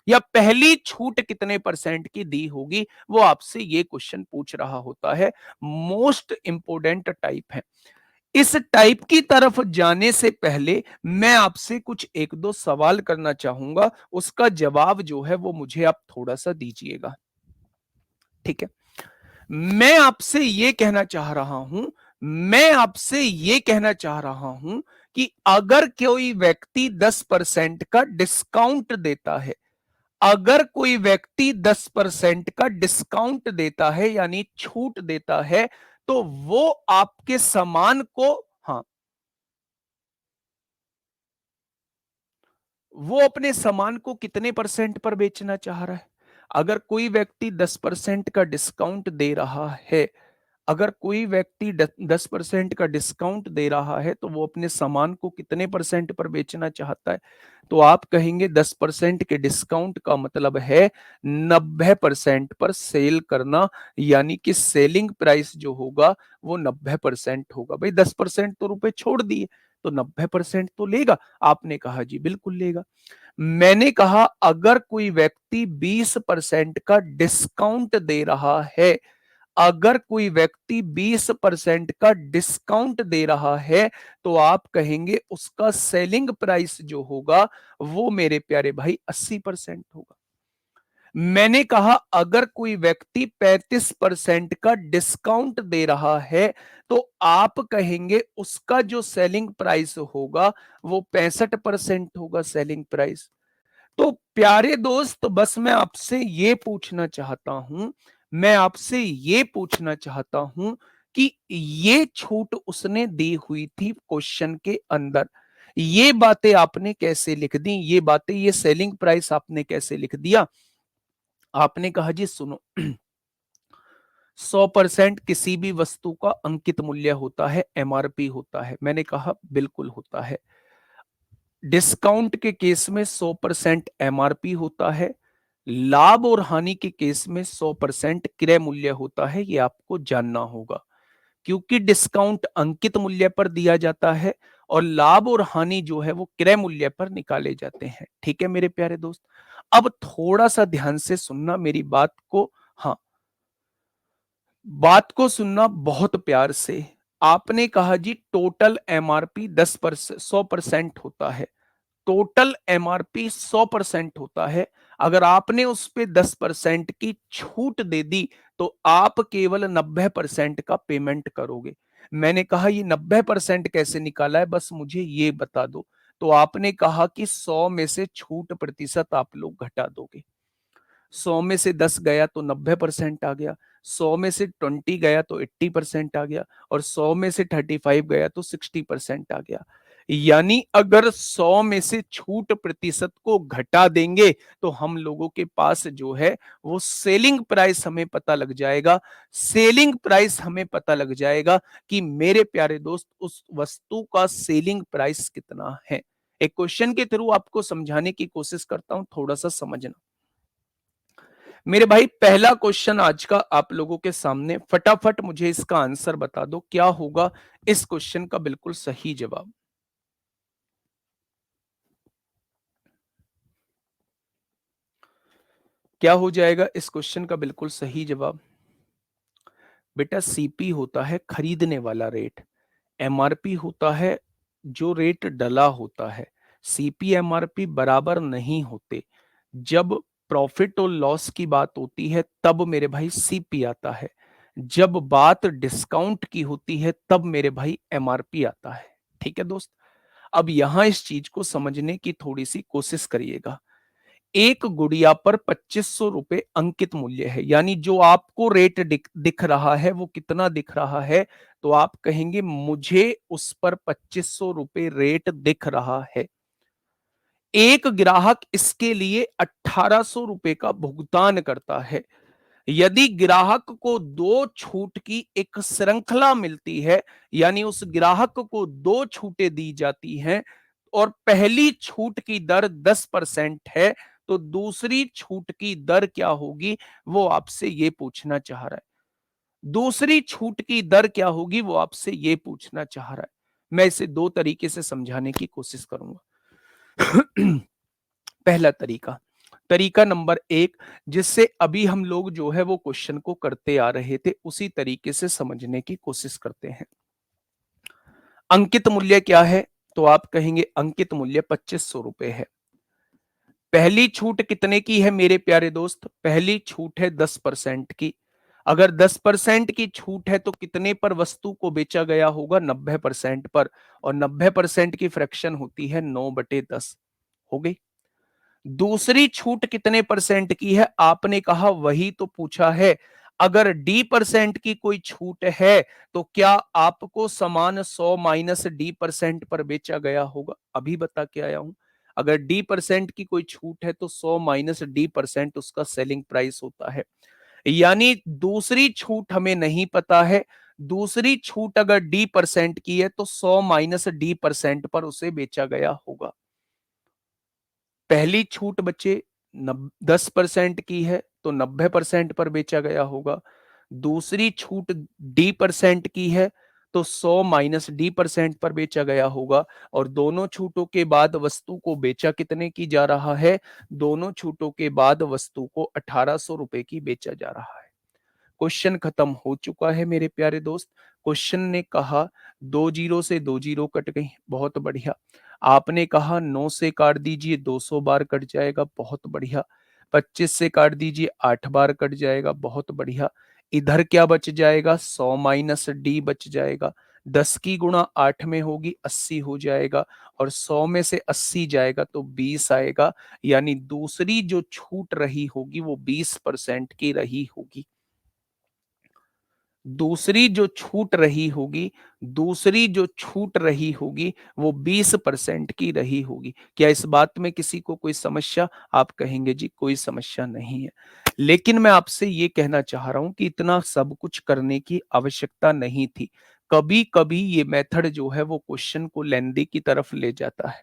या पहली छूट कितने परसेंट की दी होगी, वो आपसे ये क्वेश्चन पूछ रहा होता है। मोस्ट इंपोर्टेंट टाइप है। इस टाइप की तरफ जाने से पहले मैं आपसे कुछ एक दो सवाल करना चाहूंगा, उसका जवाब जो है वो मुझे आप थोड़ा सा दीजिएगा। ठीक है। मैं आपसे ये कहना चाह रहा हूं मैं आपसे ये कहना चाह रहा हूं कि अगर कोई व्यक्ति 10% का डिस्काउंट देता है, अगर कोई व्यक्ति 10% का डिस्काउंट देता है यानी छूट देता है, तो वो आपके सामान को, हाँ, वो अपने सामान को कितने परसेंट पर बेचना चाह रहा है? अगर कोई व्यक्ति 10% का डिस्काउंट दे रहा है, अगर कोई व्यक्ति 10% का डिस्काउंट दे रहा है, तो वो अपने सामान को कितने परसेंट पर बेचना चाहता है? तो आप कहेंगे 10% के डिस्काउंट का मतलब है 90% पर सेल करना, यानी कि सेलिंग प्राइस जो होगा वो 90% होगा। भाई 10% तो रुपए छोड़ दिए, तो 90% तो लेगा। आपने कहा जी बिल्कुल लेगा। मैंने कहा अगर कोई व्यक्ति 20% का डिस्काउंट दे रहा है, अगर कोई व्यक्ति 20% का डिस्काउंट दे रहा है, तो आप कहेंगे उसका सेलिंग प्राइस जो होगा वो मेरे प्यारे भाई 80% होगा। मैंने कहा अगर कोई व्यक्ति 35% का डिस्काउंट दे रहा है, तो आप कहेंगे उसका जो सेलिंग प्राइस होगा वो 65% होगा सेलिंग प्राइस। तो प्यारे दोस्त, बस मैं आपसे ये पूछना चाहता हूं, मैं आपसे ये पूछना चाहता हूं कि ये छूट उसने दी हुई थी क्वेश्चन के अंदर, ये बातें आपने कैसे लिख दी, ये बातें, ये सेलिंग प्राइस आपने कैसे लिख दिया? आपने कहा जी सुनो, 100% किसी भी वस्तु का अंकित मूल्य होता है, एमआरपी होता है। मैंने कहा बिल्कुल होता है। डिस्काउंट के केस में 100% एमआरपी होता है, लाभ और हानि के केस में 100% क्रय मूल्य होता है। ये आपको जानना होगा, क्योंकि डिस्काउंट अंकित मूल्य पर दिया जाता है और लाभ और हानि जो है वो क्रय मूल्य पर निकाले जाते हैं। ठीक है मेरे प्यारे दोस्त, अब थोड़ा सा ध्यान से सुनना मेरी बात को। हाँ, बात को सुनना बहुत प्यार से। आपने कहा जी टोटल एमआरपी 10% 100% होता है, टोटल एमआरपी 100% होता है। अगर आपने उस पे 10% की छूट दे दी, तो आप केवल 90% का पेमेंट करोगे। मैंने कहा ये 90% कैसे निकाला है, बस मुझे ये बता दो। तो आपने कहा कि 100 में से छूट प्रतिशत आप लोग घटा दोगे। 100 में से 10 गया तो 90% आ गया, 100 में से 20 गया तो 80% आ गया, और 100 में से 35 गया तो 60% आ गया। यानी अगर 100 में से छूट प्रतिशत को घटा देंगे, तो हम लोगों के पास जो है वो सेलिंग प्राइस हमें पता लग जाएगा। सेलिंग प्राइस हमें पता लग जाएगा कि मेरे प्यारे दोस्त उस वस्तु का सेलिंग प्राइस कितना है। एक क्वेश्चन के थ्रू आपको समझाने की कोशिश करता हूं, थोड़ा सा समझना मेरे भाई। पहला क्वेश्चन आज का आप लोगों के सामने, फटाफट मुझे इसका आंसर बता दो, क्या होगा इस क्वेश्चन का बिल्कुल सही जवाब? क्या हो जाएगा इस क्वेश्चन का बिल्कुल सही जवाब? बेटा सीपी होता है खरीदने वाला रेट, एमआरपी होता है जो रेट डला होता है। सीपी एमआरपी बराबर नहीं होते। जब प्रॉफिट और लॉस की बात होती है तब मेरे भाई सीपी आता है, जब बात डिस्काउंट की होती है तब मेरे भाई एमआरपी आता है। ठीक है दोस्त, अब यहां इस चीज को समझने की थोड़ी सी कोशिश करिएगा। एक गुड़िया पर 2500 रुपए अंकित मूल्य है, यानी जो आपको रेट दिख रहा है वो कितना दिख रहा है? तो आप कहेंगे मुझे उस पर 2500 रुपए रेट दिख रहा है। एक ग्राहक इसके लिए 1800 रुपए का भुगतान करता है। यदि ग्राहक को दो छूट की एक श्रृंखला मिलती है, यानी उस ग्राहक को दो छूटें दी जाती हैं, और पहली छूट की दर 10% है, तो दूसरी छूट की दर क्या होगी वो आपसे ये पूछना चाह रहा है। दूसरी छूट की दर क्या होगी वो आपसे ये पूछना चाह रहा है। मैं इसे दो तरीके से समझाने की कोशिश करूंगा। पहला तरीका, तरीका नंबर एक, जिससे अभी हम लोग जो है वो क्वेश्चन को करते आ रहे थे, उसी तरीके से समझने की कोशिश करते हैं। अंकित मूल्य क्या है? तो आप कहेंगे अंकित मूल्य 2500 रुपए है। पहली छूट कितने की है मेरे प्यारे दोस्त? पहली छूट है 10% की। अगर 10% की छूट है तो कितने पर वस्तु को बेचा गया होगा? 90% पर, और 90% की फ्रैक्शन होती है 9/10। हो गई। दूसरी छूट कितने परसेंट की है? आपने कहा वही तो पूछा है। अगर डी परसेंट की कोई छूट है, तो क्या आपको सामान 100 माइनस डी परसेंट पर बेचा गया होगा? अभी बता के आया हूं। अगर डी परसेंट की कोई छूट है तो 100 माइनस डी परसेंट उसका सेलिंग प्राइस होता है। यानी दूसरी छूट हमें नहीं पता है। दूसरी छूट अगर डी परसेंट की है तो 100 माइनस डी परसेंट पर उसे बेचा गया होगा। पहली छूट बच्चे 10% की है तो 90% पर बेचा गया होगा। दूसरी छूट डी परसेंट की है तो 100 माइनस डी परसेंट पर बेचा गया होगा। और दोनों छूटों के बाद वस्तु को बेचा कितने की जा रहा है? दोनों छूटों के बाद वस्तु को 1800 रुपए की बेचा जा रहा है। क्वेश्चन खत्म हो चुका है मेरे प्यारे दोस्त। क्वेश्चन ने कहा 2 जीरो से 2 जीरो कट गई, बहुत बढ़िया। आपने कहा 9 से काट दीजिए 200 बार कट जाएगा, बहुत बढ़िया। 25 से काट दीजिए 8 बार कट जाएगा, बहुत बढ़िया। इधर क्या बच जाएगा? 100 माइनस डी बच जाएगा। 10 की गुणा 8 में होगी 80 हो जाएगा, और 100 में से 80 जाएगा तो 20 आएगा। यानी दूसरी जो छूट रही होगी वो 20% की रही होगी। दूसरी जो छूट रही होगी, दूसरी जो छूट रही होगी वो 20% की रही होगी। क्या इस बात में किसी को कोई समस्या? आप कहेंगे जी कोई समस्या नहीं है। लेकिन मैं आपसे ये कहना चाह रहा हूं कि इतना सब कुछ करने की आवश्यकता नहीं थी। कभी कभी ये मेथड जो है वो क्वेश्चन को लेंदी की तरफ ले जाता है।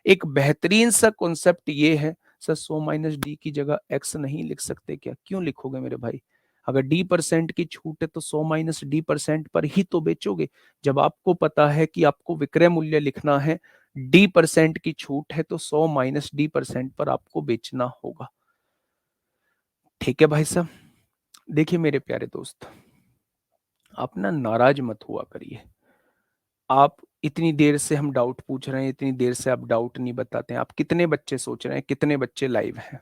एक बेहतरीन सा कॉन्सेप्ट ये है, सर 100 माइनस डी की जगह एक्स नहीं लिख सकते क्या? क्यों लिखोगे मेरे भाई? अगर डी परसेंट की छूट है तो 100 माइनस डी परसेंट पर ही तो बेचोगे। जब आपको पता है कि आपको विक्रय मूल्य लिखना है, डी परसेंट की छूट है तो 100 माइनस डी परसेंट पर आपको बेचना होगा। ठीक है भाई साहब। देखिए मेरे प्यारे दोस्त, आप ना नाराज मत हुआ करिए। आप इतनी देर से हम डाउट पूछ रहे हैं, इतनी देर से आप डाउट नहीं बताते हैं। आप कितने बच्चे सोच रहे हैं, कितने बच्चे लाइव हैं?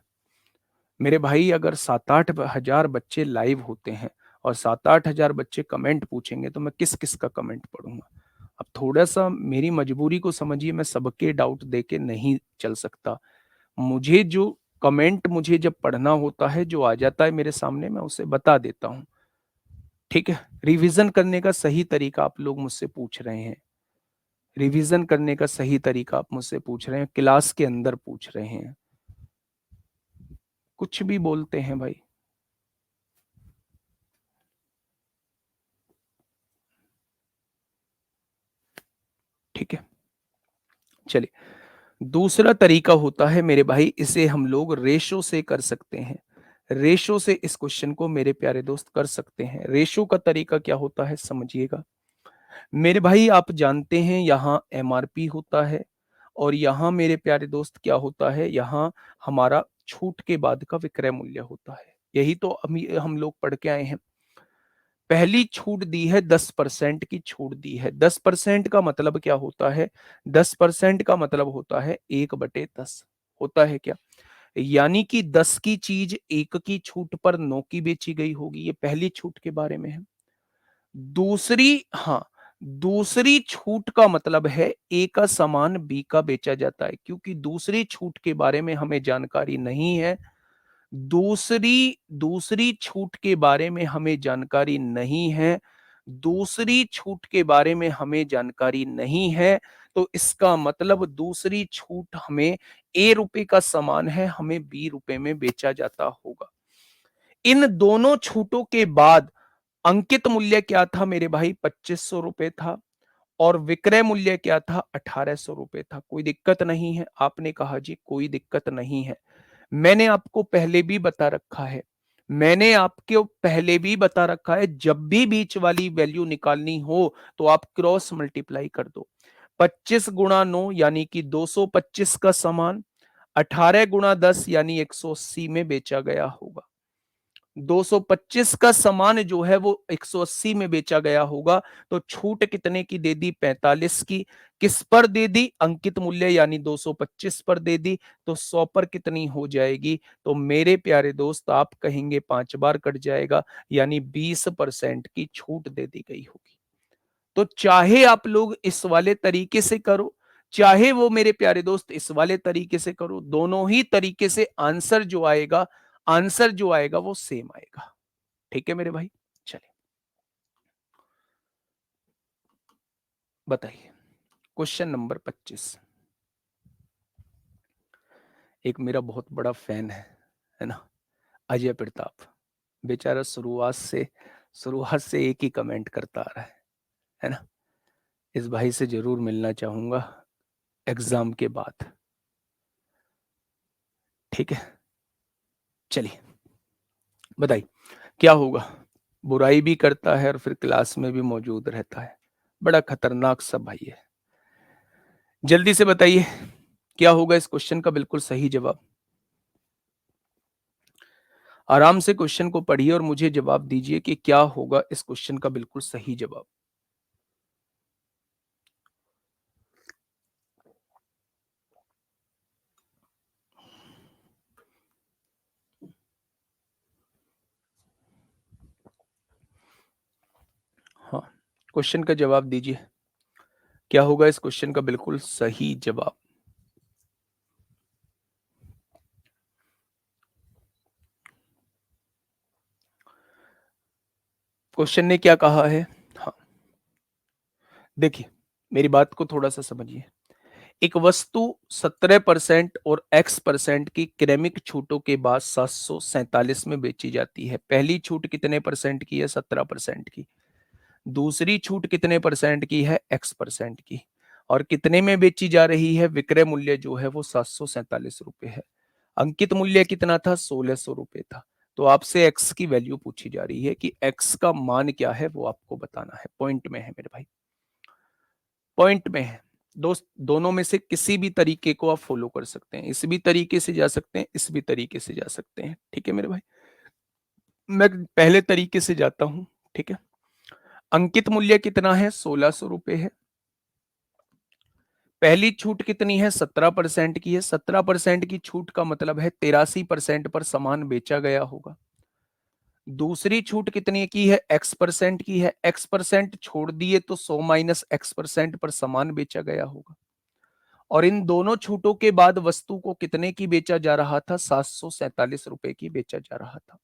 मेरे भाई अगर 7-8 हजार बच्चे लाइव होते हैं और 7-8 हजार बच्चे कमेंट पूछेंगे तो मैं किस किस का कमेंट पढ़ूंगा? अब थोड़ा सा मेरी मजबूरी को समझिए, मैं सबके डाउट दे के नहीं चल सकता। मुझे जो कमेंट मुझे जब पढ़ना होता है, जो आ जाता है मेरे सामने, मैं उसे बता देता हूँ। ठीक है। रिवीजन करने का सही तरीका आप लोग मुझसे पूछ रहे हैं। रिवीजन करने का सही तरीका आप मुझसे पूछ रहे हैं, क्लास के अंदर पूछ रहे हैं। कुछ भी बोलते हैं भाई। ठीक है, चलिए। दूसरा तरीका होता है मेरे भाई, इसे हम लोग रेशो से कर सकते हैं। रेशो से इस क्वेश्चन को मेरे प्यारे दोस्त कर सकते हैं। रेशो का तरीका क्या होता है समझिएगा। मेरे भाई आप जानते हैं यहाँ एमआरपी होता है, और यहाँ मेरे प्यारे दोस्त क्या होता है, यहाँ हमारा छूट के बाद का विक्रय मूल्य होता है। यही तो हम लोग पढ़ के आए हैं। पहली छूट दी है 10% की छूट दी है। 10% का मतलब क्या होता है? 10% का मतलब होता है 1/10 होता है क्या? यानी कि 10 की चीज 1 की छूट पर 9 की बेची गई होगी। ये पहली छूट के बारे में है। दूसरी, हाँ, दूसरी छूट का मतलब है ए का सामान बी का बेचा जाता है, क्योंकि दूसरी छूट के बारे में हमें जानकारी नहीं है। दूसरी दूसरी छूट के बारे में हमें जानकारी नहीं है। दूसरी छूट के बारे में हमें जानकारी नहीं है। तो इसका मतलब दूसरी छूट हमें ए रुपए का सामान है, हमें बी रुपए में बेचा जाता होगा। इन दोनों छूटों के बाद अंकित मूल्य क्या था मेरे भाई? 2500 रुपए था। और विक्रय मूल्य क्या था? 1800 रुपए था। कोई दिक्कत नहीं है? आपने कहा जी कोई दिक्कत नहीं है। मैंने आपको पहले भी बता रखा है, मैंने आपको पहले भी बता रखा है, जब भी बीच वाली वैल्यू निकालनी हो तो आप क्रॉस मल्टीप्लाई कर दो। 25 गुणा 9 यानी कि 225 का सामान 18 गुणा 10 यानी 180 में बेचा गया होगा। 225 का सामान जो है वो 180 में बेचा गया होगा। तो छूट कितने की दे दी? 45 की। किस पर दे दी? अंकित मूल्य यानी 225 पर दे दी। तो 100 पर कितनी हो जाएगी? तो मेरे प्यारे दोस्त आप कहेंगे 5 बार कट जाएगा, यानी 20% की छूट दे दी गई होगी। तो चाहे आप लोग इस वाले तरीके से करो, चाहे वो मेरे प्यारे दोस्त इस वाले तरीके से करो, दोनों ही तरीके से आंसर जो आएगा वो सेम आएगा। ठीक है मेरे भाई? चलिए बताइए। Question number 25। एक मेरा बहुत बड़ा फैन है ना? अजय प्रताप। बेचारा शुरुआत से एक ही कमेंट करता आ रहा है ना? इस भाई से जरूर मिलना चाहूंगा एग्जाम के बाद। ठीक है, चलिए बताइए क्या होगा। बुराई भी करता है और फिर क्लास में भी मौजूद रहता है। बड़ा खतरनाक सा भाई है। जल्दी से बताइए क्या होगा इस क्वेश्चन का बिल्कुल सही जवाब। आराम से क्वेश्चन को पढ़िए और मुझे जवाब दीजिए कि क्या होगा इस क्वेश्चन का बिल्कुल सही जवाब। हाँ, क्वेश्चन का जवाब दीजिए। क्या होगा इस क्वेश्चन का बिल्कुल सही जवाब। क्वेश्चन ने क्या कहा है? हाँ, देखिए मेरी बात को थोड़ा सा समझिए। एक वस्तु 17% और x% की क्रमिक छूटों के बाद 747 में बेची जाती है। पहली छूट कितने परसेंट की है? 17% की। दूसरी छूट कितने परसेंट की है? x% की। और कितने में बेची जा रही है? विक्रय मूल्य जो है वो 747 रुपए है। अंकित मूल्य कितना था? 1600 रुपए था। तो आपसे x की वैल्यू पूछी जा रही है कि x का मान क्या है वो आपको बताना है। पॉइंट में है मेरे भाई, पॉइंट में है। दोस्त दोनों में से किसी भी तरीके को आप फॉलो कर सकते हैं। इस भी तरीके से जा सकते हैं, इस भी तरीके से जा सकते हैं। ठीक है मेरे भाई, मैं पहले तरीके से जाता हूं। ठीक है, अंकित मूल्य कितना है? 1600 रुपए है। पहली छूट कितनी है? 17% की है। 17% की छूट का मतलब है 83% पर सामान बेचा गया होगा। दूसरी छूट कितने की है? x% की है। x% छोड़ दिए तो 100 माइनस x% पर सामान बेचा गया होगा। और इन दोनों छूटों के बाद वस्तु को कितने की बेचा जा रहा था? 747 रुपए की बेचा जा रहा था।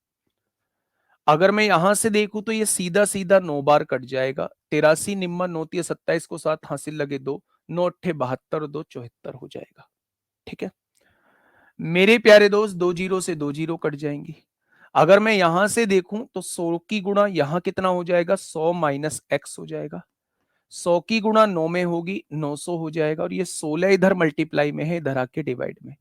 अगर मैं यहां से देखूं तो ये सीधा सीधा 9 बार कट जाएगा। 83 निम्मा 9 27 को साथ हासिल लगे 2, 9 8 72, 2 74 हो जाएगा। ठीक है मेरे प्यारे दोस्त, 2 जीरो से 2 जीरो कट जाएंगी। अगर मैं यहां से देखूं तो 100 की गुणा यहां कितना हो जाएगा? 100 माइनस एक्स हो जाएगा। 100 की गुणा 9 में होगी, 900 हो जाएगा। और ये 16 इधर मल्टीप्लाई में है, इधर आके डिवाइड में।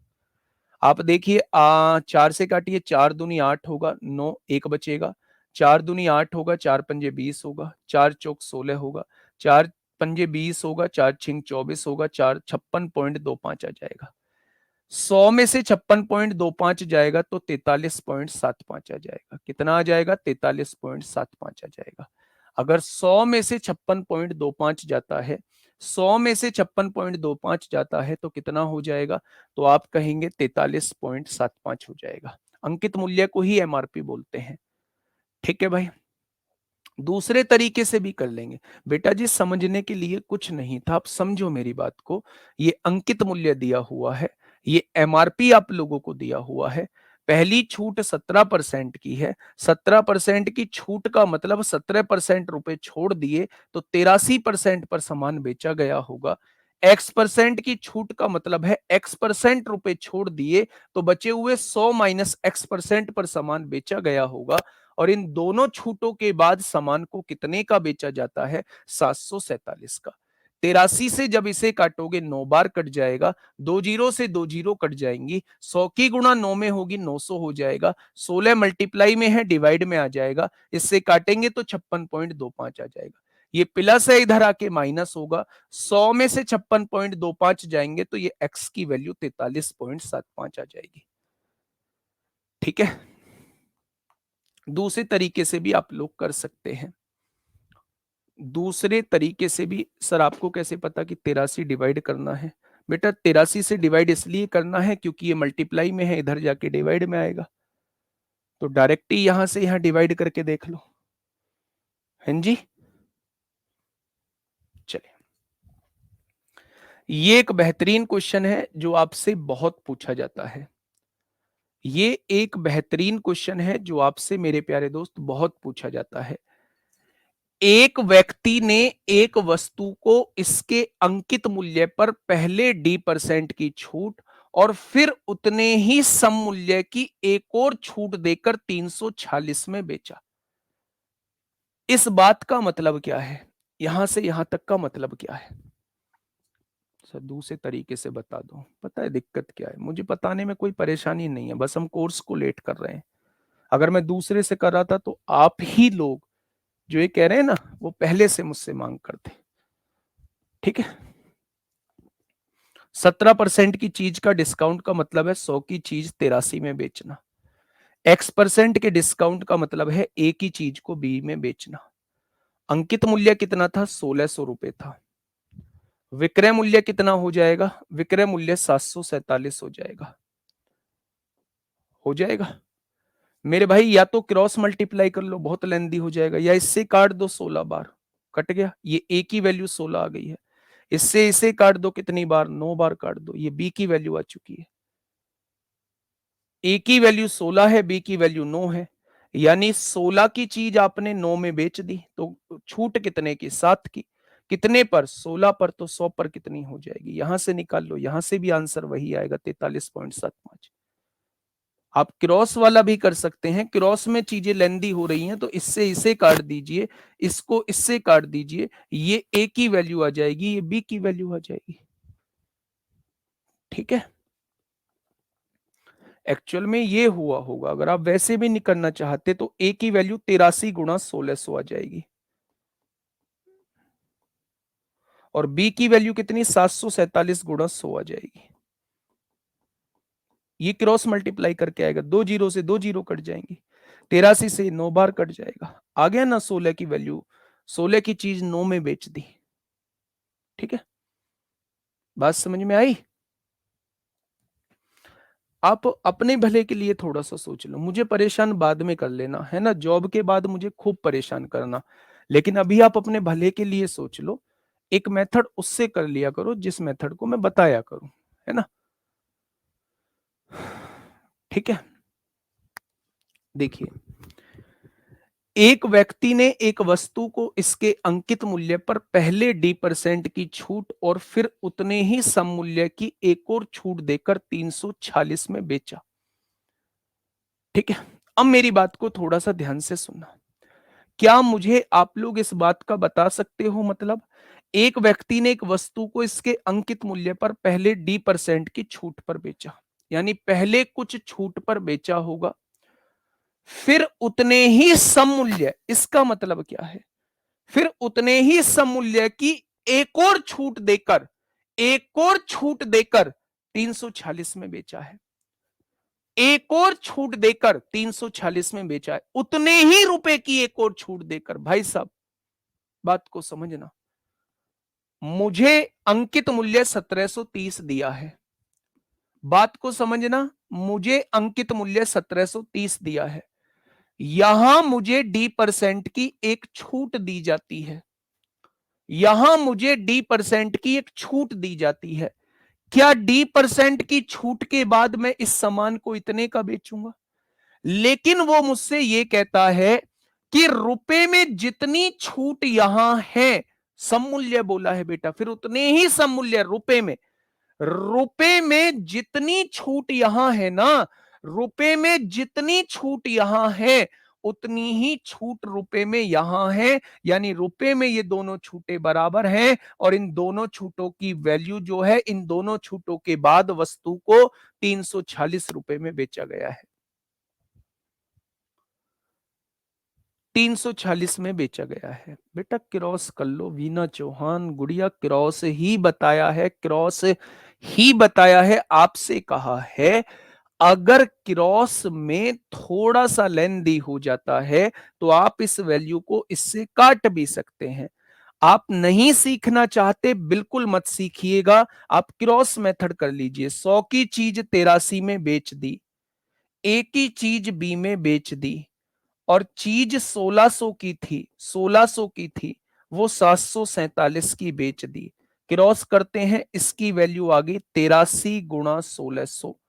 आप देखिए 4 से काटिए, 4 दूनी 8 होगा, 9 एक बचेगा। 4 दूनी 8 होगा, 4 पंजे 20 होगा, 4 चौक 16 होगा, 4 पंजे 20 होगा, 4 छिंग 24 होगा, 4 56.25 आ जाएगा। 100 में से 56.25 जाएगा तो 43.75 आ जाएगा। कितना आ जाएगा? 43.75 आ जाएगा। अगर 100 में से 56.25 जाता है, 100 में से 56.25 जाता है तो कितना हो जाएगा? तो आप कहेंगे 43.75 हो जाएगा। अंकित मूल्य को ही एमआरपी बोलते हैं। ठीक है भाई, दूसरे तरीके से भी कर लेंगे। बेटा जी समझने के लिए कुछ नहीं था, आप समझो मेरी बात को। ये अंकित मूल्य दिया हुआ है, ये एमआरपी आप लोगों को दिया हुआ है। पहली छूट 17% की है। 17% की छूट का मतलब 17% रुपए छोड़ दिए तो 83% पर सामान बेचा गया होगा। x% की छूट का मतलब है x% रुपए छोड़ दिए तो बचे हुए 100 माइनस x% पर सामान बेचा गया होगा। और इन दोनों छूटों के बाद सामान को कितने का बेचा जाता है? 747 का। 83 से जब इसे काटोगे 9 बार कट जाएगा। 2 जीरो से 2 जीरो कट जाएंगी। 100 की गुणा 9 में होगी, 900 हो जाएगा। 16 मल्टीप्लाई में है, डिवाइड में आ जाएगा। इससे काटेंगे तो 56.25 आ जाएगा। ये प्लस है, इधर आके माइनस होगा। 100 में से 56.25 जाएंगे तो ये x की वैल्यू 43.75 आ जाएगी। ठीक है, दूसरे तरीके से भी आप लोग कर सकते हैं। दूसरे तरीके से भी सर आपको कैसे पता कि 83 डिवाइड करना है? बेटा 83 से डिवाइड इसलिए करना है क्योंकि ये मल्टीप्लाई में है, इधर जाके डिवाइड में आएगा। तो डायरेक्ट ही यहां से यहां डिवाइड करके देख लो। हैं जी, चलिए ये एक बेहतरीन क्वेश्चन है जो आपसे बहुत पूछा जाता है। ये एक बेहतरीन क्वेश्चन है जो आपसे मेरे प्यारे दोस्त बहुत पूछा जाता है। एक व्यक्ति ने एक वस्तु को इसके अंकित मूल्य पर पहले डी% की छूट और फिर उतने ही सम मूल्य की एक और छूट देकर 346 में बेचा। इस बात का मतलब क्या है? यहां से यहां तक का मतलब क्या है? सर दूसरे तरीके से बता दो। पता है दिक्कत क्या है? मुझे बताने में कोई परेशानी नहीं है, बस हम कोर्स को लेट कर रहे हैं। अगर मैं दूसरे से कर रहा था तो आप ही लोग जो ये कह रहे हैं ना, वो पहले से मुझसे मांग करते। ठीक है, 17% की चीज का डिस्काउंट का मतलब है 100 की चीज 83 में बेचना। X% के डिस्काउंट का मतलब है ए की चीज को बी में बेचना। अंकित मूल्य कितना था? 1600 रुपए था। विक्रय मूल्य कितना हो जाएगा? विक्रय मूल्य 747 हो जाएगा। हो जाएगा मेरे भाई, या तो क्रॉस मल्टीप्लाई कर लो, बहुत लेंदी हो जाएगा, या इससे काट दो 16 बार, कट गया। ये ए की वैल्यू 16 आ गई है। इससे इसे काट दो कितनी बार? 9 बार काट दो, ये बी की वैल्यू आ चुकी है। ए की वैल्यू 16 है, बी की वैल्यू 9 है, यानी 16 की चीज आपने 9 में बेच दी, तो छूट कितने की? 7 की। कितने पर? 16 पर। तो 100 पर कितनी हो जाएगी? यहां से निकाल लो, यहां से भी आंसर वही आएगा, 43.75। आप क्रॉस वाला भी कर सकते हैं, क्रॉस में चीजें लेंदी हो रही हैं तो इससे इसे काट दीजिए, इसको इससे काट दीजिए, ये ए की वैल्यू आ जाएगी, ये बी की वैल्यू आ जाएगी। ठीक है, एक्चुअल में ये हुआ होगा। अगर आप वैसे भी नहीं करना चाहते तो ए की वैल्यू 83 गुणा 1600 आ जाएगी, और बी की वैल्यू कितनी? 747 गुणा 100 आ जाएगी। ये क्रॉस मल्टीप्लाई करके आएगा, 2 जीरो से 2 जीरो कट जाएंगी, 83 से 9 बार कट जाएगा, आ गया ना 16 की वैल्यू। 16 की चीज 9 में बेच दी। ठीक है, बात समझ में आई? आप अपने भले के लिए थोड़ा सा सोच लो, मुझे परेशान बाद में कर लेना है ना, जॉब के बाद मुझे खूब परेशान करना, लेकिन अभी आप अपने भले के लिए सोच लो। एक मेथड उससे कर लिया करो जिस मेथड को मैं बताया करूं, है ना। ठीक है, देखिए, एक व्यक्ति ने एक वस्तु को इसके अंकित मूल्य पर पहले डी% की छूट और फिर उतने ही सम मूल्य की एक और छूट देकर 346 में बेचा। ठीक है, अब मेरी बात को थोड़ा सा ध्यान से सुनना। क्या मुझे आप लोग इस बात का बता सकते हो, मतलब एक व्यक्ति ने एक वस्तु को इसके अंकित मूल्य पर पहले डी% की छूट पर बेचा, यानी पहले कुछ छूट पर बेचा होगा, फिर उतने ही सम मूल्य, इसका मतलब क्या है? फिर उतने ही सम मूल्य की एक और छूट देकर, एक और छूट देकर 346 में बेचा है। एक और छूट देकर 346 में बेचा है, उतने ही रुपए की एक और छूट देकर। भाई साहब बात को समझना, मुझे अंकित मूल्य 1730 दिया है, बात को समझना, मुझे अंकित मूल्य 1730 दिया है, यहां मुझे डी% की एक छूट दी जाती है, यहां मुझे डी% की एक छूट दी जाती है। क्या डी% की छूट के बाद मैं इस सामान को इतने का बेचूंगा? लेकिन वो मुझसे ये कहता है कि रुपए में जितनी छूट यहां है, सम मूल्य बोला है बेटा, फिर उतने ही सम मूल्य रुपए में, रुपए में जितनी छूट यहां है ना, रुपए में जितनी छूट यहां है, उतनी ही छूट रुपए में यहां है, यानी रुपए में ये दोनों छूटें बराबर हैं, और इन दोनों छूटों की वैल्यू जो है, इन दोनों छूटों के बाद वस्तु को 346 रुपए में बेचा गया है। 346 में बेचा गया है। बेटा क्रॉस कर लो, वीना चौहान गुड़िया, क्रॉस ही बताया है, क्रॉस ही बताया है, आपसे कहा है। अगर क्रॉस में थोड़ा सा लेंदी हो जाता है तो आप इस वैल्यू को इससे काट भी सकते हैं। आप नहीं सीखना चाहते, बिल्कुल मत सीखिएगा, आप क्रॉस मेथड कर लीजिए। 100 की चीज 83 में बेच दी, ए की चीज बी में बेच दी, और चीज 1600 की थी, 1600 की थी, वो 747 की बेच दी। क्रॉस करते हैं, इसकी वैल्यू आ गई 83 गुणा 1600,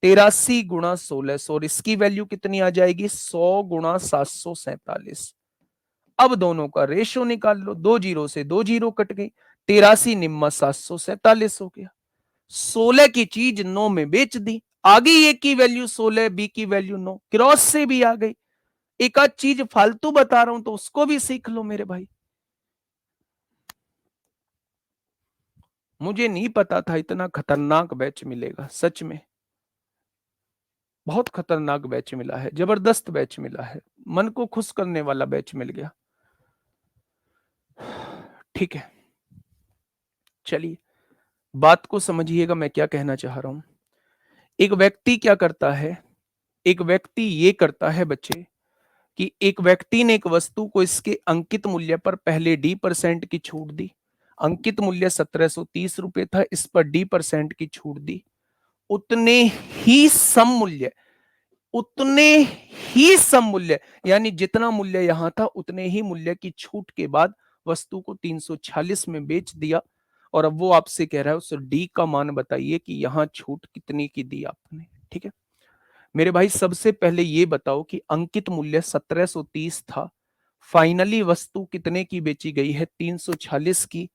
83 गुणा 1600, और इसकी वैल्यू कितनी आ जाएगी 100 गुणा 747। अब दोनों का रेशो निकाल लो, 2 जीरो से 2 जीरो कट गई, 83 निम्मा 747 हो गया। 16 की चीज 9 में बेच दी, आ गई ए की वैल्यू 16, बी की वैल्यू 9, क्रॉस से भी आ गई। एक आध चीज फालतू बता रहा हूं तो उसको भी सीख लो मेरे भाई। मुझे नहीं पता था इतना खतरनाक बैच मिलेगा, सच में बहुत खतरनाक बैच मिला है, जबरदस्त बैच मिला है, मन को खुश करने वाला बैच मिल गया। ठीक है, चलिए बात को समझिएगा मैं क्या कहना चाह रहा हूं। एक व्यक्ति क्या करता है, एक व्यक्ति ये करता है बच्चे कि एक व्यक्ति ने एक वस्तु को इसके अंकित मूल्य पर पहले डी% की छूट दी। अंकित मूल्य 1730 रुपए था, इस पर डी% की छूट दी। उतने ही सम मूल्य, उतने ही सम मूल्य, यानी जितना मूल्य यहां था उतने ही मूल्य की छूट के बाद वस्तु को 346 में बेच दिया। और अब वो आपसे कह रहा है उस डी का मान बताइए कि यहां छूट कितनी की दी आपने। ठीक है मेरे भाई, सबसे पहले ये बताओ कि अंकित मूल्य 1730 था, फाइनली वस्तु कितने की बेची गई है 346 की,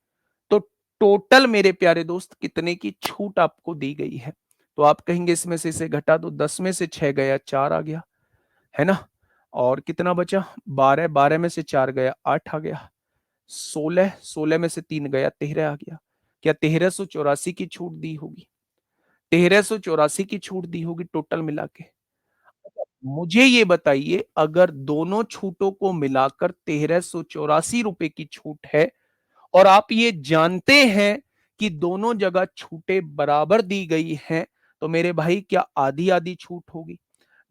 तो टोटल मेरे प्यारे दोस्त कितने की छूट आपको दी गई है। तो आप कहेंगे इसमें से इसे घटा दो, 10 में से 6 गया 4 आ गया, है ना, और कितना बचा 12, 12 में से 4 गया 8 आ गया, 16, 16 में से 3 गया 13 आ गया। क्या 1384 की छूट दी होगी, 1384 की छूट दी होगी टोटल मिला के। मुझे ये बताइए अगर दोनों छूटों को मिलाकर 1384 रुपए की छूट है और आप ये जानते हैं कि दोनों जगह छूटें बराबर दी गई हैं, तो मेरे भाई क्या आधी आधी छूट होगी।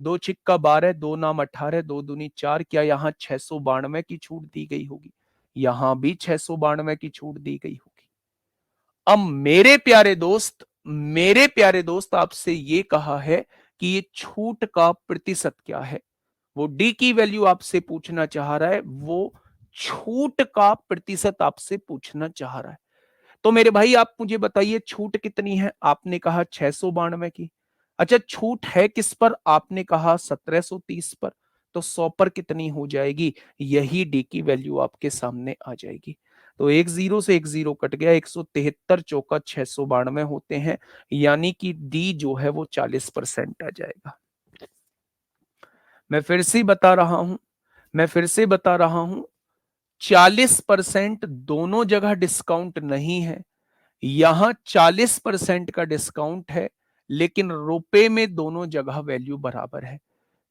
2 छिक्का 12, 2 नाम 18, 2 दूनी 4, क्या यहाँ 692 की छूट दी गई होगी, यहां भी 692 की छूट दी गई होगी। अब मेरे प्यारे दोस्त आपसे ये कहा है कि ये छूट का प्रतिशत क्या है, वो डी की वैल्यू आपसे पूछना चाह रहा है, वो छूट का प्रतिशत आपसे पूछना चाह रहा है। तो मेरे भाई आप मुझे बताइए छूट कितनी है, आपने कहा 692 की। अच्छा छूट है किस पर, आपने कहा 1730 पर, तो 100 पर कितनी हो जाएगी, यही डी की वैल्यू आपके सामने आ जाएगी। तो एक जीरो से एक जीरो कट गया, 173 चौका 692 होते हैं, यानी कि डी जो है वो 40% आ जाएगा। मैं फिर से बता रहा हूं, मैं फिर से बता रहा हूं, 40% दोनों जगह डिस्काउंट नहीं है, यहां 40% का डिस्काउंट है, लेकिन रुपए में दोनों जगह वैल्यू बराबर है।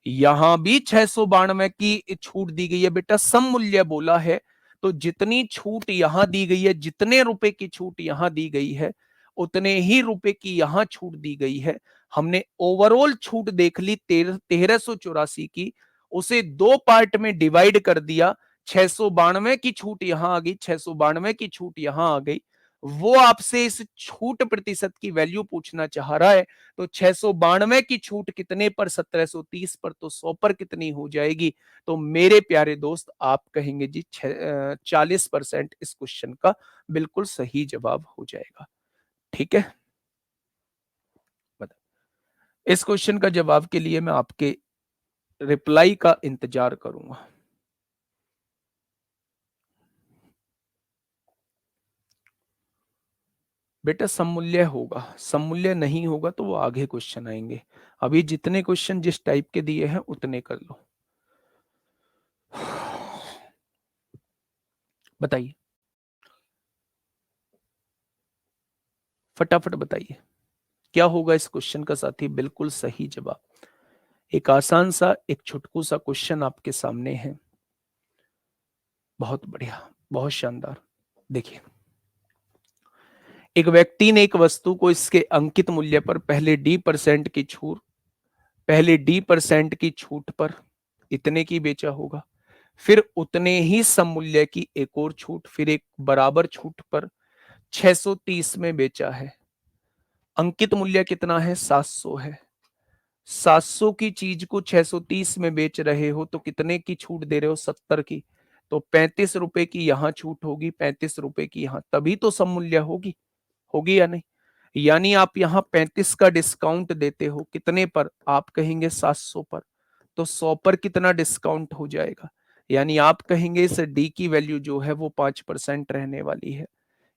यहां भी 692 की छूट दी गई है बेटा, सम मूल्य बोला है, तो जितनी छूट यहां दी गई है, जितने रुपए की छूट यहां दी गई है, उतने ही रुपए की यहां छूट दी गई है। हमने ओवरऑल छूट देख ली 1384 की, उसे दो पार्ट में डिवाइड कर दिया, 692 की छूट यहां आ गई, 692 की छूट यहां आ गई। वो आपसे इस छूट प्रतिशत की वैल्यू पूछना चाह रहा है, तो 692 की छूट कितने पर, 1730 पर, तो 100 पर कितनी हो जाएगी। तो मेरे प्यारे दोस्त आप कहेंगे जी 40% इस क्वेश्चन का बिल्कुल सही जवाब हो जाएगा। ठीक है, इस क्वेश्चन का जवाब के लिए मैं आपके रिप्लाई का इंतजार करूंगा। बेटा सममूल्य होगा, सममूल्य नहीं होगा तो वो आगे क्वेश्चन आएंगे। अभी जितने क्वेश्चन जिस टाइप के दिए हैं उतने कर लो। बताइए, फटाफट बताइए क्या होगा इस क्वेश्चन का साथी बिल्कुल सही जवाब। एक आसान सा, एक छुटकू सा क्वेश्चन आपके सामने है। बहुत बढ़िया, बहुत शानदार। देखिए, एक व्यक्ति ने एक वस्तु को इसके अंकित मूल्य पर पहले डी% की छूट पर इतने की बेचा होगा, फिर उतने ही सम मूल्य की एक और छूट, फिर एक बराबर छूट पर 630 में बेचा है। अंकित मूल्य कितना है, 700 है। 700 की चीज को 630 में बेच रहे हो तो कितने की छूट दे रहे हो, 70 की। तो 35 रुपए की यहाँ छूट होगी, 35 रुपए की यहाँ, तभी तो सममूल्य होगी, होगी या नहीं? यानी आप यहाँ 35 का डिस्काउंट देते हो कितने पर? आप कहेंगे 700 पर। तो 100 पर कितना डिस्काउंट हो जाएगा? यानी आप कहेंगे इस डी की वैल्यू जो है वो 5% रहने वाली है।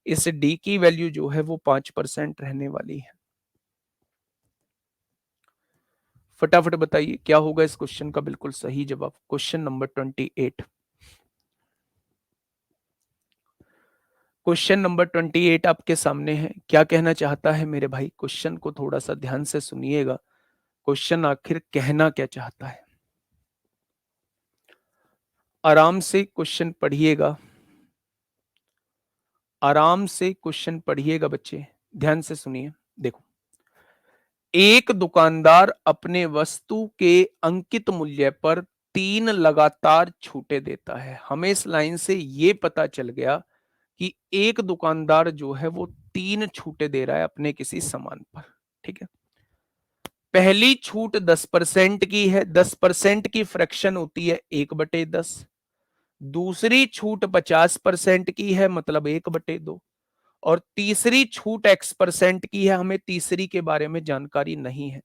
इस डी की वैल्यू जो है वो 5% रहने वाली है। फटाफट बताइए क्या होगा इस क्वेश्चन का बिल्कुल सही जवाब। Question number 28। क्वेश्चन नंबर 28 आपके सामने है। क्या कहना चाहता है मेरे भाई? क्वेश्चन को थोड़ा सा ध्यान से सुनिएगा। क्वेश्चन आखिर कहना क्या चाहता है? आराम से क्वेश्चन पढ़िएगा, आराम से क्वेश्चन पढ़िएगा बच्चे, ध्यान से सुनिए। देखो, एक दुकानदार अपने वस्तु के अंकित मूल्य पर 3 लगातार छूटें देता है। हमें इस लाइन से ये पता चल गया कि एक दुकानदार जो है वो 3 छूटें दे रहा है अपने किसी सामान पर। ठीक है, पहली छूट 10% की है, 10% की फ्रैक्शन होती है 1/10। दूसरी छूट 50% की है, मतलब 1/2। और तीसरी छूट X% की है, हमें तीसरी के बारे में जानकारी नहीं है।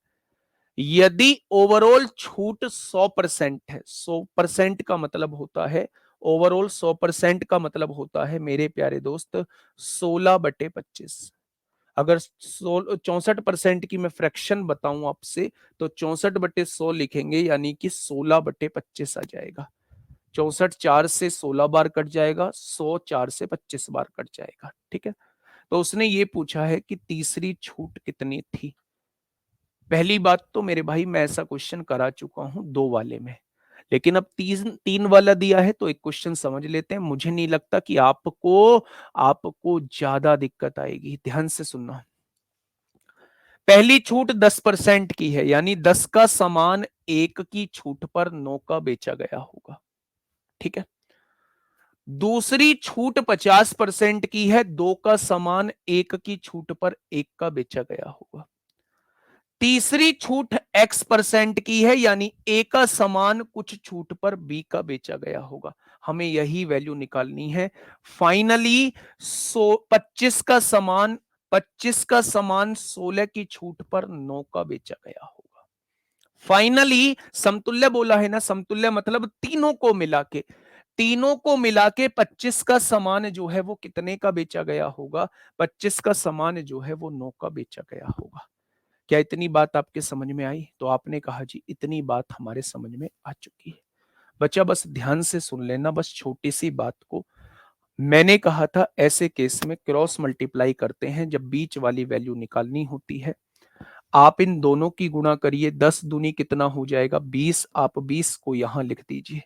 यदि ओवरऑल छूट 100% है, 100% का मतलब होता है, ओवरऑल 100% का मतलब होता है मेरे प्यारे दोस्त 16/25। अगर 64% की मैं फ्रैक्शन बताऊं आपसे, तो 64/100 लिखेंगे, यानी कि 16/25 आ जाएगा। 64 4 से 16 बार कट जाएगा, 100 4 से 25 बार कट जाएगा। ठीक है, तो उसने ये पूछा है कि तीसरी छूट कितनी थी। पहली बात तो मेरे भाई मैं ऐसा क्वेश्चन करा चुका हूं 2 वाले में, लेकिन अब 3 वाला दिया है तो एक क्वेश्चन समझ लेते हैं। मुझे नहीं लगता कि आपको ज्यादा दिक्कत आएगी। ध्यान से सुनना। पहली छूट 10% की है, यानी 10 का सामान 1 की छूट पर 9 का बेचा गया होगा। ठीक है, दूसरी छूट 50% की है, 2 का सामान 1 की छूट पर 1 का बेचा गया होगा। तीसरी छूट X% की है, यानी ए का सामान कुछ छूट पर बी का बेचा गया होगा। हमें यही वैल्यू निकालनी है। फाइनली 25 का सामान 16 की छूट पर 9 का बेचा गया होगा। फाइनली समतुल्य बोला है ना, समतुल्य मतलब तीनों को मिला के 25 का सामान जो है वो कितने का बेचा गया होगा? 25 का सामान जो है वो 9 का बेचा गया होगा। क्या इतनी बात आपके समझ में आई? तो आपने कहा जी इतनी बात हमारे समझ में आ चुकी है। बच्चा बस ध्यान से सुन लेना, बस छोटी सी बात को। मैंने कहा था ऐसे केस में क्रॉस मल्टीप्लाई करते हैं जब बीच वाली वैल्यू निकालनी होती है। आप इन दोनों की गुणा करिए, 10 दूनी कितना हो जाएगा? 20। आप 20 को यहां लिख दीजिए।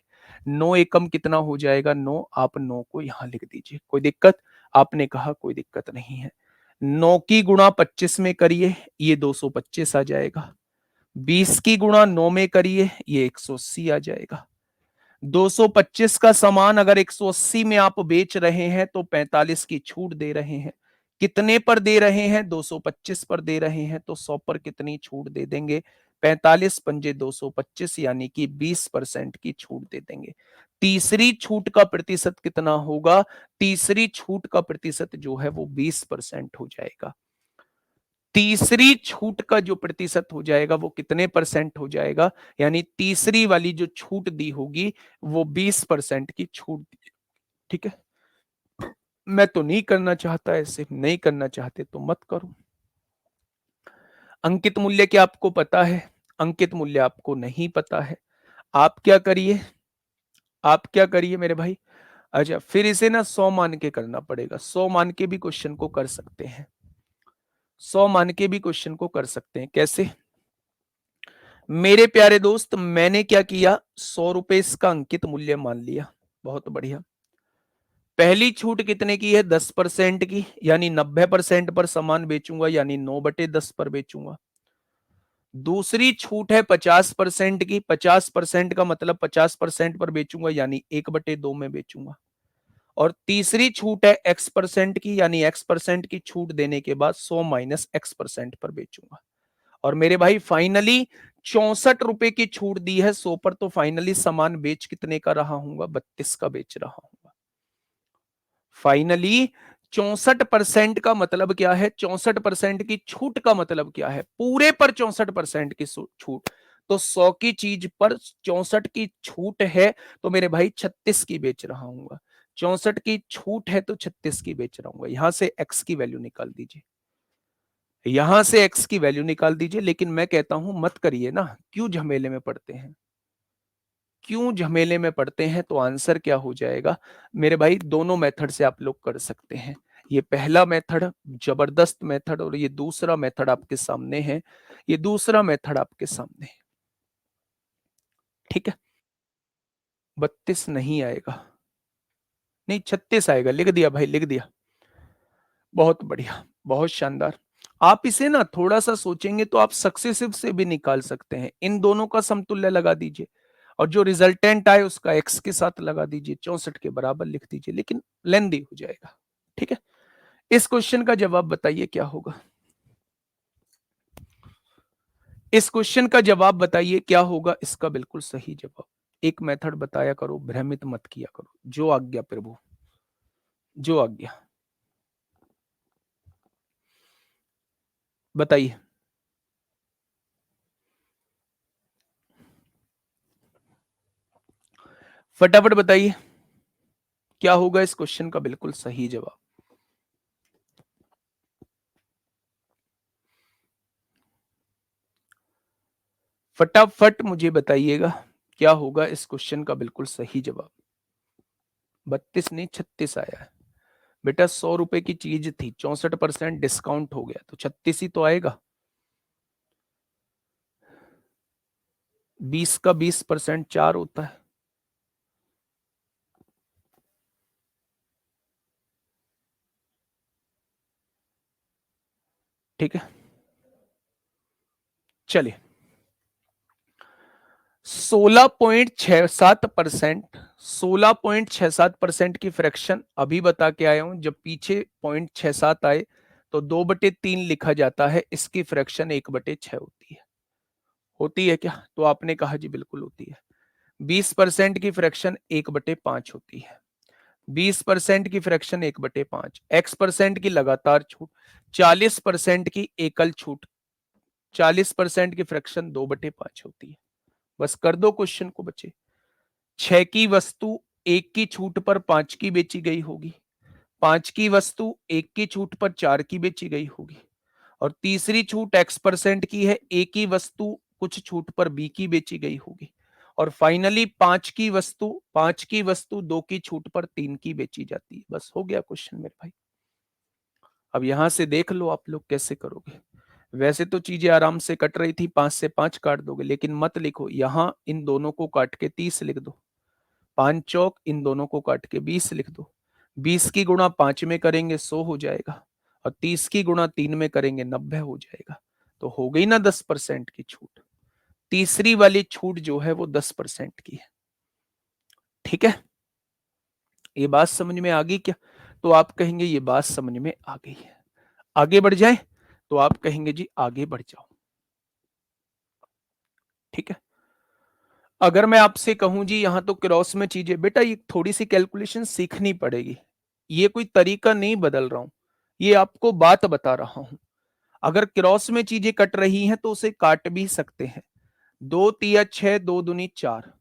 9 एकम कितना हो जाएगा? 9। आप 9 को यहां लिख दीजिए। कोई दिक्कत? आपने कहा कोई दिक्कत नहीं है। 9 की गुणा 25 में करिए, ये 225 आ जाएगा। 20 की गुणा 9 में करिए, ये 180 आ जाएगा। 225 का सामान अगर 180 में आप बेच रहे हैं तो 45 की छूट दे रहे हैं। कितने पर दे रहे हैं? 225 पर दे रहे हैं, तो 100 पर कितनी छूट दे देंगे? 45 पंजे 225, यानी कि 20% की छूट दे देंगे। तीसरी छूट का प्रतिशत कितना होगा? तीसरी छूट का प्रतिशत जो है वो 20% हो जाएगा। तीसरी छूट का जो प्रतिशत हो जाएगा वो कितने परसेंट हो जाएगा? यानी तीसरी वाली जो छूट दी होगी वो 20% की छूट दी। ठीक है, मैं तो नहीं करना चाहता ऐसे, नहीं करना चाहते तो मत करो। अंकित मूल्य क्या आपको पता है? अंकित मूल्य आपको नहीं पता है। आप क्या करिए, आप क्या करिए मेरे भाई? अच्छा, फिर इसे ना 100 मान के करना पड़ेगा। 100 मान के भी क्वेश्चन को कर सकते हैं, 100 मान के भी क्वेश्चन को कर सकते हैं। कैसे मेरे प्यारे दोस्त? मैंने क्या किया, 100 रुपए इसका अंकित मूल्य मान लिया। बहुत बढ़िया। पहली छूट कितने की है? 10% की, यानी 90% पर सामान बेचूंगा, यानी 9/10 पर बेचूंगा। दूसरी छूट है 50% की, 50% का मतलब 50% पर बेचूंगा, यानी 1/2 में बेचूंगा। और तीसरी छूट है X% की, यानी X% की छूट देने के बाद 100 - X% पर बेचूंगा। और मेरे भाई फाइनली 64 रुपए की छूट दी है 100 पर, तो फाइनली सामान बेच कितने का रहा हूंगा? 32 का बेच रहा हूंगा। फाइनली 64% का मतलब क्या है? 64% की छूट का मतलब क्या है? पूरे पर 64% की छूट। तो 100 की चीज पर 64 की छूट है, तो मेरे भाई 36 की बेच रहा हूँ। 64 की छूट है तो 36 की बेच रहा हूँ। यहां से एक्स की वैल्यू निकाल दीजिए, यहां से एक्स की वैल्यू निकाल दीजिए। लेकिन मैं कहता हूं मत करिए ना, क्यों झमेले में पड़ते हैं? क्यों झमेले में पड़ते हैं? तो आंसर क्या हो जाएगा मेरे भाई? दोनों मेथड से आप लोग कर सकते हैं। ये पहला मेथड जबरदस्त मेथड, और ये दूसरा मेथड आपके सामने है। ये दूसरा मेथड आपके सामने है। ठीक है, 32 नहीं आएगा, नहीं 36 आएगा। लिख दिया भाई, लिख दिया। बहुत बढ़िया, बहुत शानदार। आप इसे ना थोड़ा सा सोचेंगे तो आप सक्सेसिव से भी निकाल सकते हैं। इन दोनों का समतुल्य लगा दीजिए और जो रिजल्टेंट आए उसका एक्स के साथ लगा दीजिए, 64 के बराबर लिख दीजिए, लेकिन लेंदी हो जाएगा। ठीक है, इस क्वेश्चन का जवाब बताइए क्या होगा? इस क्वेश्चन का जवाब बताइए क्या होगा? इसका बिल्कुल सही जवाब। एक मेथड बताया करो, भ्रमित मत किया करो। जो आज्ञा प्रभु, जो आज्ञा। बताइए, फटाफट बताइए क्या होगा इस क्वेश्चन का बिल्कुल सही जवाब। फटाफट मुझे बताइएगा क्या होगा इस क्वेश्चन का बिल्कुल सही जवाब। 32 नहीं 36 आया है बेटा। 100 रुपए की चीज थी, 64% डिस्काउंट हो गया, तो 36 ही तो आएगा। 20 का 20% 4 होता है। ठीक है, चलिए। 16.67%, 16.67% की फ्रैक्शन अभी बता के आया हूं। जब पीछे 0.67 आए तो 2/3 लिखा जाता है। इसकी फ्रैक्शन 1/6 होती है। होती है क्या? तो आपने कहा जी बिल्कुल होती है। 20% की फ्रैक्शन 1/5 होती है। 20% की फ्रैक्शन 1/5, x% की लगातार छूट, 40% की एकल छूट, 40% की फ्रैक्शन 2/5 होती है। बस कर दो क्वेश्चन को बच्चे। 6 की वस्तु 1 की छूट पर 5 की बेची गई होगी, 5 की वस्तु 1 की छूट पर 4 की बेची गई होगी, और तीसरी छूट x% की है, A की वस्तु कुछ छूट पर B की बेची गई होगी, और फाइनली 5 की वस्तु 2 की छूट पर 3 की बेची जाती है। बस हो गया क्वेश्चन मेरे भाई। अब यहां से देख लो आप लोग कैसे करोगे। वैसे तो चीजें आराम से कट रही थी, 5 से 5 काट दोगे, लेकिन मत लिखो यहां, इन दोनों को काट के 30 लिख दो। 5 चौक इन दोनों को काट के 20 लिख दो। 20 की गुणा 5 में करेंगे 100 हो जाएगा, और 30 की गुणा 3 में करेंगे 90 हो जाएगा। तो हो गई ना 10% की छूट। तीसरी वाली छूट जो है वो 10% की है। ठीक है, ये बात समझ में आ गई क्या? तो आप कहेंगे ये बात समझ में आ गई है। आगे बढ़ जाए तो आप कहेंगे जी आगे बढ़ जाओ। ठीक है, अगर मैं आपसे कहूं जी यहां तो क्रॉस में चीजें, बेटा ये थोड़ी सी कैलकुलेशन सीखनी पड़ेगी। ये कोई तरीका नहीं बदल रहा हूं, ये आपको बात बता रहा हूं। अगर क्रॉस में चीजें कट रही हैं तो उसे काट भी सकते हैं। 2 तिया 6, 2 दूनी 4,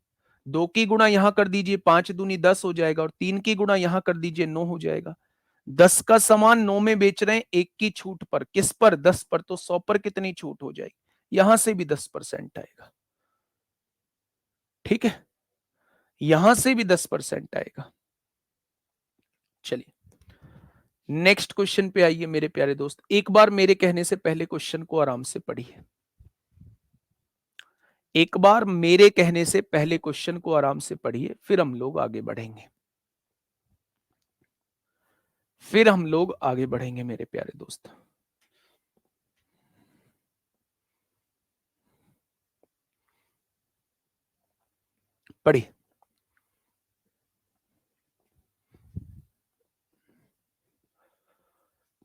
2 की गुणा यहां कर दीजिए, 5 दूनी 10 हो जाएगा, और 3 की गुणा यहां कर दीजिए 9 हो जाएगा। 10 का सामान 9 में बेच रहे हैं, 1 की छूट पर। किस पर? 10 पर। तो 100 पर कितनी छूट हो जाएगी? यहां से भी 10% आएगा। ठीक है, यहां से भी 10% आएगा। चलिए नेक्स्ट क्वेश्चन पे आइए मेरे प्यारे दोस्त। एक बार मेरे कहने से पहले क्वेश्चन को आराम से पढ़िए। एक बार मेरे कहने से पहले क्वेश्चन को आराम से पढ़िए, फिर हम लोग आगे बढ़ेंगे। फिर हम लोग आगे बढ़ेंगे मेरे प्यारे दोस्त। पढ़िए।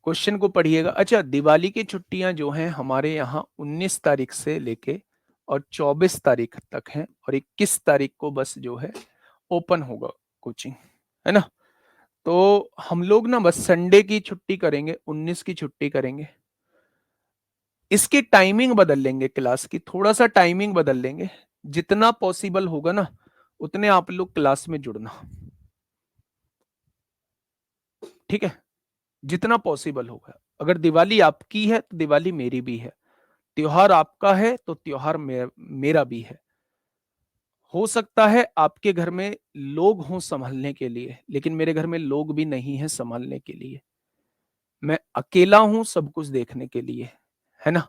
क्वेश्चन को पढ़िएगा। अच्छा, दिवाली की छुट्टियां जो हैं हमारे यहाँ 19 तारीख से लेके और 24 तारीख तक हैं, और 21 तारीख को बस जो है ओपन होगा कोचिंग, है ना। तो हम लोग ना बस संडे की छुट्टी करेंगे, 19 की छुट्टी करेंगे। इसकी टाइमिंग बदल लेंगे, क्लास की थोड़ा सा टाइमिंग बदल लेंगे। जितना पॉसिबल होगा ना उतने आप लोग क्लास में जुड़ना, ठीक है। जितना पॉसिबल होगा। अगर दिवाली आपकी है तो दिवाली मेरी भी है, त्योहार आपका है तो त्योहार मेरा भी है। हो सकता है आपके घर में लोग हों संभालने के लिए, लेकिन मेरे घर में लोग भी नहीं है संभालने के लिए। मैं अकेला हूं सब कुछ देखने के लिए, है ना।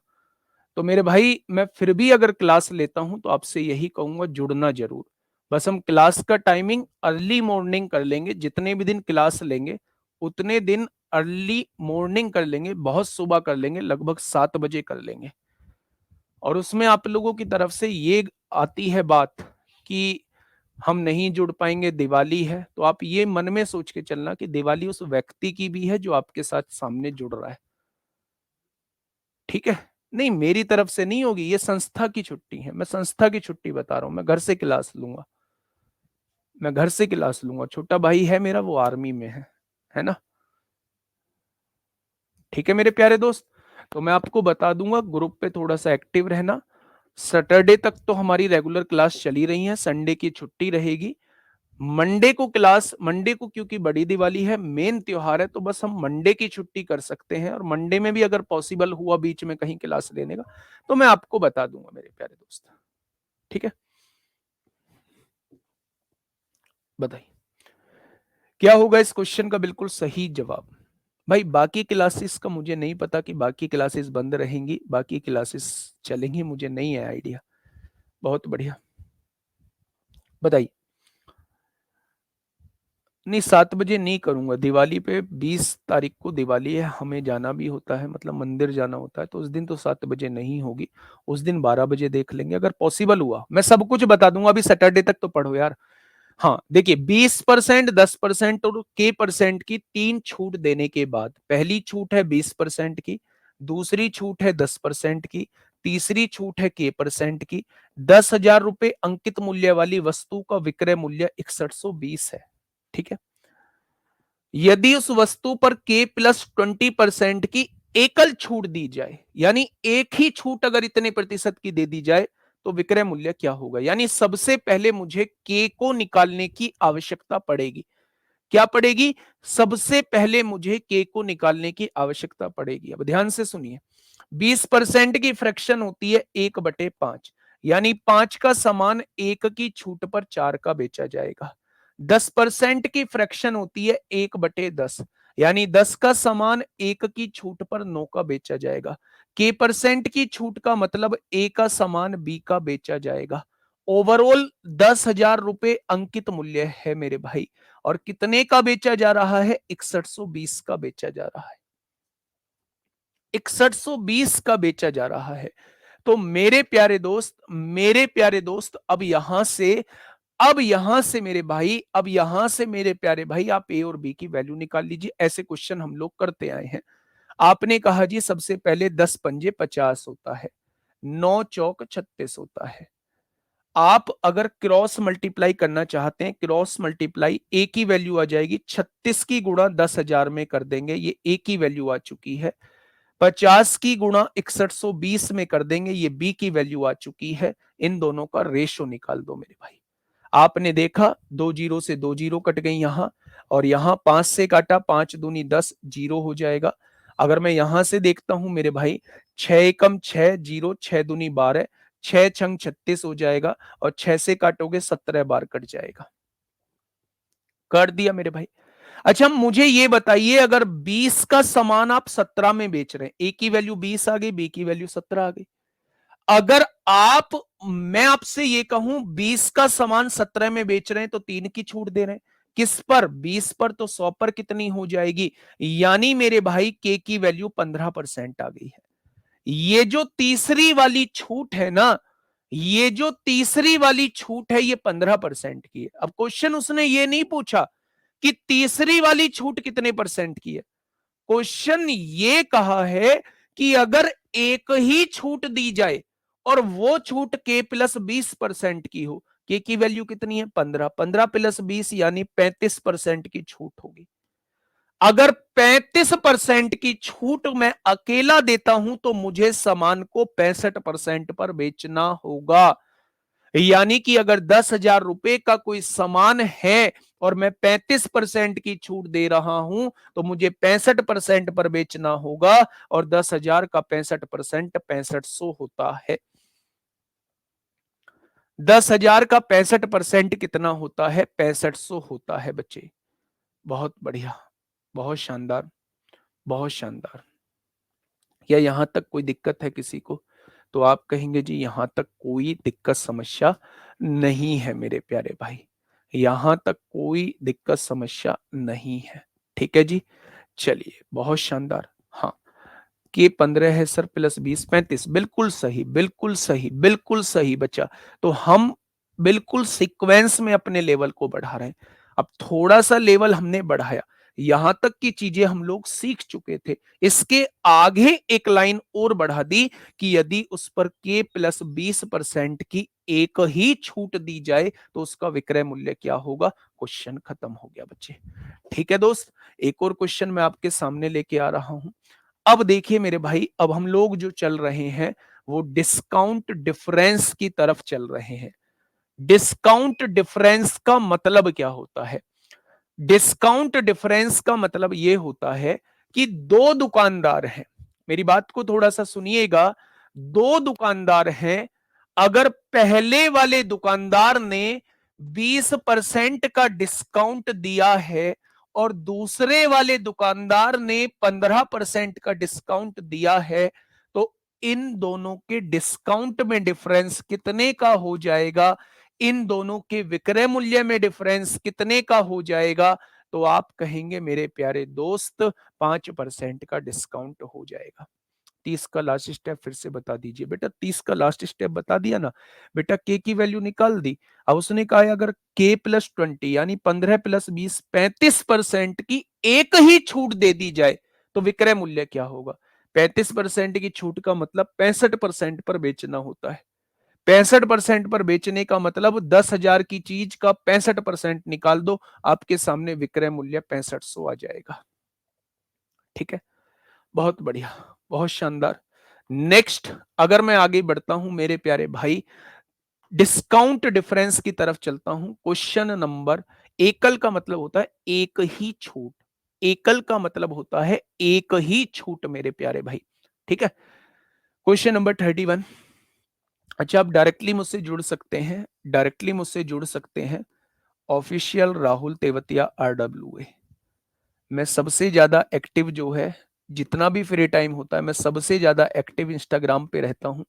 तो मेरे भाई, मैं फिर भी अगर क्लास लेता हूं तो आपसे यही कहूंगा, जुड़ना जरूर। बस हम क्लास का टाइमिंग अर्ली मॉर्निंग कर लेंगे, जितने भी दिन क्लास लेंगे उतने दिन अर्ली मॉर्निंग कर लेंगे, बहुत सुबह कर लेंगे, लगभग 7 बजे कर लेंगे। और उसमें आप लोगों की तरफ से ये आती है बात कि हम नहीं जुड़ पाएंगे, दिवाली है, तो आप ये मन में सोच के चलना कि दिवाली उस व्यक्ति की भी है जो आपके साथ सामने जुड़ रहा है, ठीक है। नहीं, मेरी तरफ से नहीं होगी, ये संस्था की छुट्टी है, मैं संस्था की छुट्टी बता रहा हूं। मैं घर से क्लास लूंगा, मैं घर से क्लास लूंगा। छोटा भाई है मेरा, वो आर्मी में है ना। ठीक है मेरे प्यारे दोस्त, तो मैं आपको बता दूंगा, ग्रुप पे थोड़ा सा एक्टिव रहना। सैटरडे तक तो हमारी रेगुलर क्लास चली रही है, संडे की छुट्टी रहेगी। मंडे को क्योंकि बड़ी दिवाली है, मेन त्योहार है, तो बस हम मंडे की छुट्टी कर सकते हैं। और मंडे में भी अगर पॉसिबल हुआ बीच में कहीं क्लास लेने का तो मैं आपको बता दूंगा मेरे प्यारे दोस्त, ठीक है। बताइए क्या होगा इस क्वेश्चन का बिल्कुल सही जवाब। भाई, बाकी क्लासेस का मुझे नहीं पता कि बाकी क्लासेस बंद रहेंगी, बाकी क्लासेस चलेंगी, मुझे नहीं है आइडिया। बहुत बढ़िया, बताइए। नहीं, 7 बजे नहीं करूंगा। दिवाली पे 20 तारीख को दिवाली है, हमें जाना भी होता है, मतलब मंदिर जाना होता है, तो उस दिन तो 7 बजे नहीं होगी। उस दिन 12 बजे देख लेंगे, अगर पॉसिबल हुआ मैं सब कुछ बता दूंगा। अभी सैटरडे तक तो पढ़ो यार। हाँ देखिए, 20%, 10% और K% की 3 छूट देने के बाद, पहली छूट है 20% की, दूसरी छूट है 10% की, तीसरी छूट है K% की। 10,000 रुपए अंकित मूल्य वाली वस्तु का विक्रय मूल्य 6120 है, ठीक है। यदि उस वस्तु पर K+20% की एकल छूट दी जाए, यानी एक ही छूट अगर इतने प्रतिशत की दे दी जाए, तो विक्रय मूल्य क्या होगा। यानी सबसे पहले मुझे K को निकालने की आवश्यकता पड़ेगी। क्या पड़ेगी? सबसे पहले मुझे K को निकालने की आवश्यकता पड़ेगी। अब ध्यान से सुनिए, 20% की फ्रैक्शन होती है 1/5, यानी 5 का सामान 1 की छूट पर 4 का बेचा जाएगा। 10% की फ्रैक्शन होती है 1/10, यानी 10 का सामान 1 की छूट पर 9 का बेचा जाएगा। K% की छूट का मतलब A का सामान B का बेचा जाएगा। ओवरऑल 10,000 रुपए अंकित मूल्य है मेरे भाई, और कितने का बेचा जा रहा है? 6120 का बेचा जा रहा है, 6120 का बेचा जा रहा है। तो मेरे प्यारे दोस्त, मेरे प्यारे दोस्त, अब यहां से मेरे भाई, अब यहां से मेरे प्यारे भाई, आप ए और बी की वैल्यू निकाल लीजिए। ऐसे क्वेश्चन हम लोग करते आए हैं। आपने कहा जी सबसे पहले 10 पंजे 50 होता है, 9 चौक 36 होता है। आप अगर क्रॉस मल्टीप्लाई करना चाहते हैं, क्रॉस मल्टीप्लाई, ए की वैल्यू आ जाएगी 36 की गुणा 10,000 में कर देंगे, ये ए की वैल्यू आ चुकी है। 50 की गुणा 6120 में कर देंगे, ये बी की वैल्यू आ चुकी है। इन दोनों का रेशो निकाल दो मेरे भाई। आपने देखा, 2 जीरो से 2 जीरो कट गई यहां, और यहां 5 से काटा, 5 दूनी 10, जीरो हो जाएगा। अगर मैं यहां से देखता हूं मेरे भाई, 6 एकम 6, जीरो, 6 दूनी 12, 6 छंग 36 हो जाएगा, और 6 से काटोगे 17 बार कट जाएगा। कर दिया मेरे भाई। अच्छा, मुझे ये बताइए, अगर 20 का सामान आप 17 में बेच रहे हैं, ए की वैल्यू 20 आ गई, बी की वैल्यू 17 आ गई। अगर आप, मैं आपसे ये कहूं 20 का सामान 17 में बेच रहे हैं तो 3 की छूट दे रहे हैं। किस पर? 20 पर, तो 100 पर कितनी हो जाएगी? यानी मेरे भाई के की वैल्यू 15% आ गई है। ये जो तीसरी वाली छूट है ना, ये जो तीसरी वाली छूट है, ये 15% की है। अब क्वेश्चन उसने ये नहीं पूछा कि तीसरी वाली छूट कितने परसेंट की है, क्वेश्चन ये कहा है कि अगर एक ही छूट दी जाए और वो छूट के प्लस 20% की हो, के की वैल्यू कितनी है 15, 15 प्लस 20 यानी 35% की छूट होगी। अगर 35% की छूट मैं अकेला देता हूं तो मुझे सामान को 65% पर बेचना होगा। यानी कि अगर 10,000 रुपए का कोई सामान है और मैं 35% की छूट दे रहा हूं तो मुझे 65% पर बेचना होगा, और 10,000 का 65% 6500 होता है। 10,000 का 65% कितना होता है? 6500 होता है बच्चे। बहुत बढ़िया, बहुत शानदार, बहुत शानदार। या यहां तक कोई दिक्कत है किसी को? तो आप कहेंगे जी यहां तक कोई दिक्कत समस्या नहीं है मेरे प्यारे भाई, यहां तक कोई दिक्कत समस्या नहीं है। ठीक है जी, चलिए बहुत शानदार। हाँ, के 15 है सर, प्लस 20 35, बिल्कुल सही, बिल्कुल सही, बिल्कुल सही बच्चा। तो हम बिल्कुल सीक्वेंस में अपने लेवल को बढ़ा रहे हैं। अब थोड़ा सा लेवल हमने बढ़ाया, यहां तक की चीजें हम लोग सीख चुके थे, इसके आगे एक लाइन और बढ़ा दी कि यदि उस पर के प्लस 20% की एक ही छूट दी जाए तो उसका विक्रय मूल्य क्या होगा। क्वेश्चन खत्म हो गया बच्चे। ठीक है दोस्त, एक और क्वेश्चन मैं आपके सामने लेके आ रहा हूं। अब देखिए मेरे भाई, अब हम लोग जो चल रहे हैं वो डिस्काउंट डिफरेंस की तरफ चल रहे हैं। डिस्काउंट डिफरेंस का मतलब क्या होता है? डिस्काउंट डिफरेंस का मतलब यह होता है कि दो दुकानदार हैं, मेरी बात को थोड़ा सा सुनिएगा। दो दुकानदार हैं, अगर पहले वाले दुकानदार ने 20% का डिस्काउंट दिया है और दूसरे वाले दुकानदार ने 15% का डिस्काउंट दिया है, तो इन दोनों के डिस्काउंट में डिफरेंस कितने का हो जाएगा, इन दोनों के विक्रय मूल्य में डिफरेंस कितने का हो जाएगा? तो आप कहेंगे मेरे प्यारे दोस्त 5% का डिस्काउंट हो जाएगा। 30 का लास्ट स्टेप फिर से बता दीजिए बेटा, 30 का लास्ट स्टेप बता दिया ना बेटा, के की वैल्यू निकाल दी। अब उसने कहा अगर के प्लस 20 यानी 15 प्लस 20 35% की एक ही छूट दे दी जाए तो विक्रय मूल्य क्या होगा। 35% की छूट का मतलब 65% पर बेचना होता है। 65% पर बेचने का मतलब 10,000 की चीज का 65% निकाल दो, आपके सामने विक्रय मूल्य 6500 आ जाएगा। ठीक है, बहुत बढ़िया, बहुत शानदार। नेक्स्ट, अगर मैं आगे बढ़ता हूं मेरे प्यारे भाई, डिस्काउंट डिफरेंस की तरफ चलता हूं। क्वेश्चन नंबर, एकल का मतलब होता है एक ही छूट, एकल का मतलब होता है एक ही छूट मेरे प्यारे भाई। ठीक है, क्वेश्चन नंबर 31। अच्छा, आप डायरेक्टली मुझसे जुड़ सकते हैं, डायरेक्टली मुझसे जुड़ सकते हैं। Official Rahul Tewatia RWA। मैं सबसे ज्यादा एक्टिव जो है, जितना भी फ्री टाइम होता है मैं सबसे ज्यादा एक्टिव इंस्टाग्राम पे रहता हूं।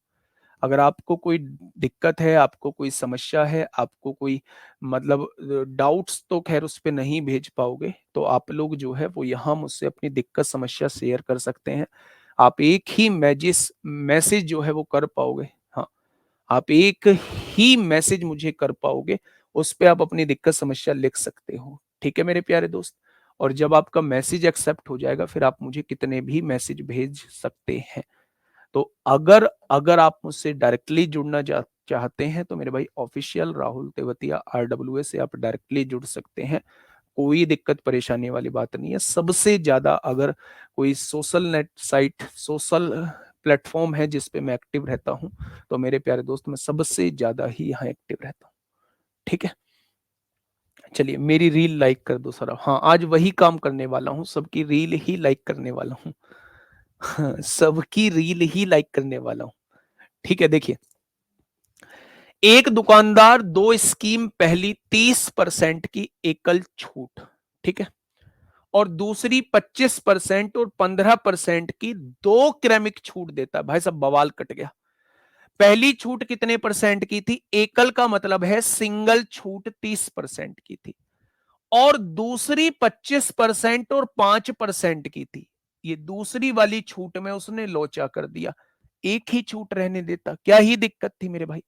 अगर आपको कोई दिक्कत है, आपको कोई समस्या है, आपको कोई मतलब डाउट्स, तो खैर उस पे नहीं भेज पाओगे, तो आप लोग जो है वो यहाँ मुझसे अपनी दिक्कत समस्या शेयर कर सकते हैं। आप एक ही मैसेज जो है वो कर पाओगे। हाँ, आप एक ही मैसेज मुझे कर पाओगे, उस पे आप अपनी दिक्कत समस्या लिख सकते हो। ठीक है मेरे प्यारे दोस्त, और जब आपका मैसेज एक्सेप्ट हो जाएगा फिर आप मुझे कितने भी मैसेज भेज सकते हैं। तो अगर अगर आप मुझसे डायरेक्टली जुड़ना चाहते हैं तो मेरे भाई ऑफिशियल राहुल तेवतिया RWA से आप डायरेक्टली जुड़ सकते हैं। कोई दिक्कत परेशानी वाली बात नहीं है। सबसे ज्यादा अगर कोई social net site, social platform है जिस पे मैं एक्टिव रहता हूं, तो मेरे प्यारे दोस्त मैं सबसे ज्यादा ही यहाँ एक्टिव रहता हूँ। ठीक है, चलिए मेरी रील लाइक कर दो सर। हाँ, आज वही काम करने वाला हूँ, सबकी रील ही लाइक करने वाला हूँ। हाँ, सबकी रील ही लाइक करने वाला हूँ। ठीक है, देखिए, एक दुकानदार दो स्कीम, पहली 30% की एकल छूट, ठीक है, और दूसरी 25% और 15% की दो क्रमिक छूट देता है। भाई साहब बवाल कट गया। पहली छूट कितने परसेंट की थी? एकल का मतलब है सिंगल छूट 30% की थी, और दूसरी 25% और 5% की थी। ये दूसरी वाली छूट में उसने लोचा कर दिया, एक ही छूट रहने देता, क्या ही दिक्कत थी मेरे भाई।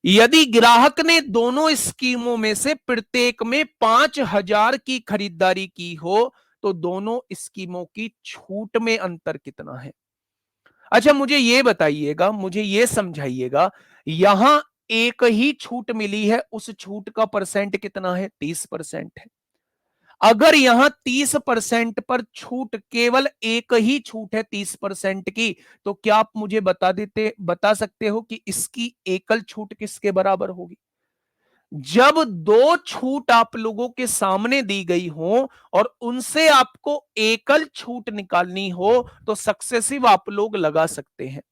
यदि ग्राहक ने दोनों स्कीमों में से प्रत्येक में 5,000 की खरीदारी की हो तो दोनों स्कीमों की छूट में अंतर कितना है। अच्छा मुझे ये बताइएगा, मुझे ये समझाइएगा, यहां एक ही छूट मिली है, उस छूट का परसेंट कितना है, 30% है। अगर यहां 30% पर छूट, केवल एक ही छूट है 30% की, तो क्या आप मुझे बता सकते हो कि इसकी एकल छूट किसके बराबर होगी। जब दो छूट आप लोगों के सामने दी गई हो और उनसे आपको एकल छूट निकालनी हो, तो सक्सेसिव आप लोग लगा सकते हैं।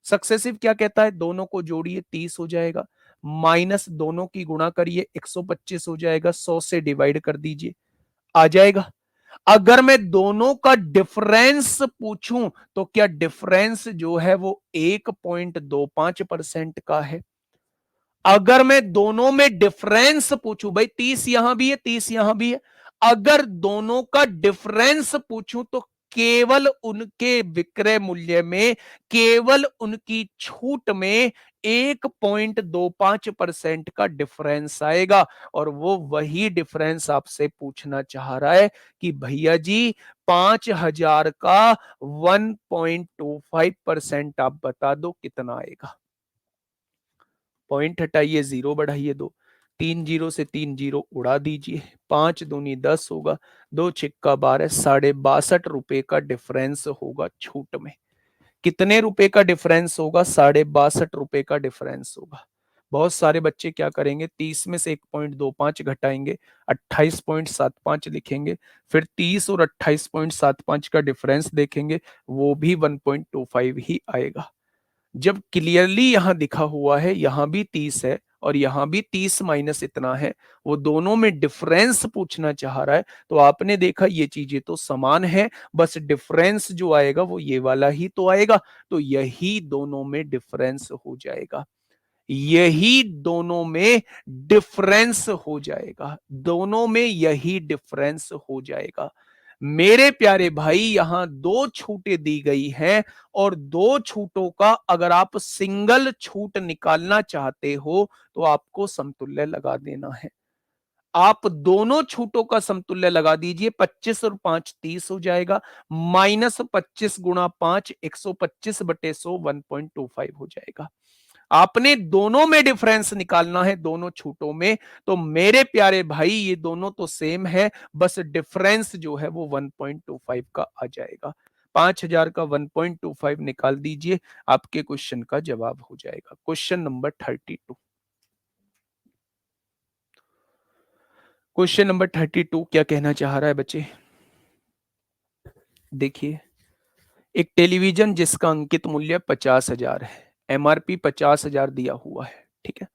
सक्सेसिव क्या कहता है, दोनों को जोड़िए 30 हो जाएगा, माइनस दोनों की गुणा करिए 125 हो जाएगा, 100 से डिवाइड कर दीजिए, आ जाएगा। अगर मैं दोनों का डिफरेंस पूछूं, तो क्या डिफरेंस जो है वो 1.25% का है। अगर मैं दोनों में डिफरेंस पूछूं, भाई 30 यहां भी है 30 यहां भी है, अगर दोनों का डिफरेंस पूछूं, तो केवल उनके विक्रय मूल्य में, केवल उनकी छूट में 1.25% का डिफरेंस आएगा। और वो वही डिफरेंस आपसे पूछना चाह रहा है कि भैया जी 5,000 का 1.25% आप बता दो कितना आएगा। पॉइंट हटाइए, जीरो बढ़ाइए दो, 3 जीरो से 3 जीरो उड़ा दीजिए, 5 दूनी 10 होगा, 2 छिक्का 12, 62.5 का डिफरेंस होगा छूट में। कितने रुपए का डिफरेंस होगा, 62.5 का डिफरेंस होगा। बहुत सारे बच्चे क्या करेंगे, 30 में से 1.25 घटाएंगे, 28.75 लिखेंगे, फिर 30 और 28.75 का डिफरेंस देखेंगे, वो भी 1.25 ही आएगा। जब क्लियरली यहां दिखा हुआ है, यहां भी 30 है और यहां भी 30 माइनस इतना है, वो दोनों में डिफरेंस पूछना चाह रहा है, तो आपने देखा ये चीजें तो समान है, बस डिफरेंस जो आएगा वो ये वाला ही तो आएगा। तो यही दोनों में डिफरेंस हो जाएगा, यही दोनों में डिफरेंस हो जाएगा, दोनों में यही डिफरेंस हो जाएगा। मेरे प्यारे भाई, यहां दो छूटें दी गई हैं और दो छूटों का अगर आप सिंगल छूट निकालना चाहते हो, तो आपको समतुल्य लगा देना है। आप दोनों छूटों का समतुल्य लगा दीजिए, 25 और 5 30 हो जाएगा, माइनस 25 गुणा 5 125/100 1.25 हो जाएगा। आपने दोनों में डिफरेंस निकालना है, दोनों छूटों में। तो मेरे प्यारे भाई, ये दोनों तो सेम है, बस डिफरेंस जो है वो 1.25 का आ जाएगा। 5,000 का 1.25 निकाल दीजिए, आपके क्वेश्चन का जवाब हो जाएगा। Question number 32। क्वेश्चन नंबर 32 क्या कहना चाह रहा है बच्चे, देखिए। एक टेलीविजन जिसका अंकित मूल्य 50,000 है, एमआरपी 50,000 दिया हुआ है, ठीक है।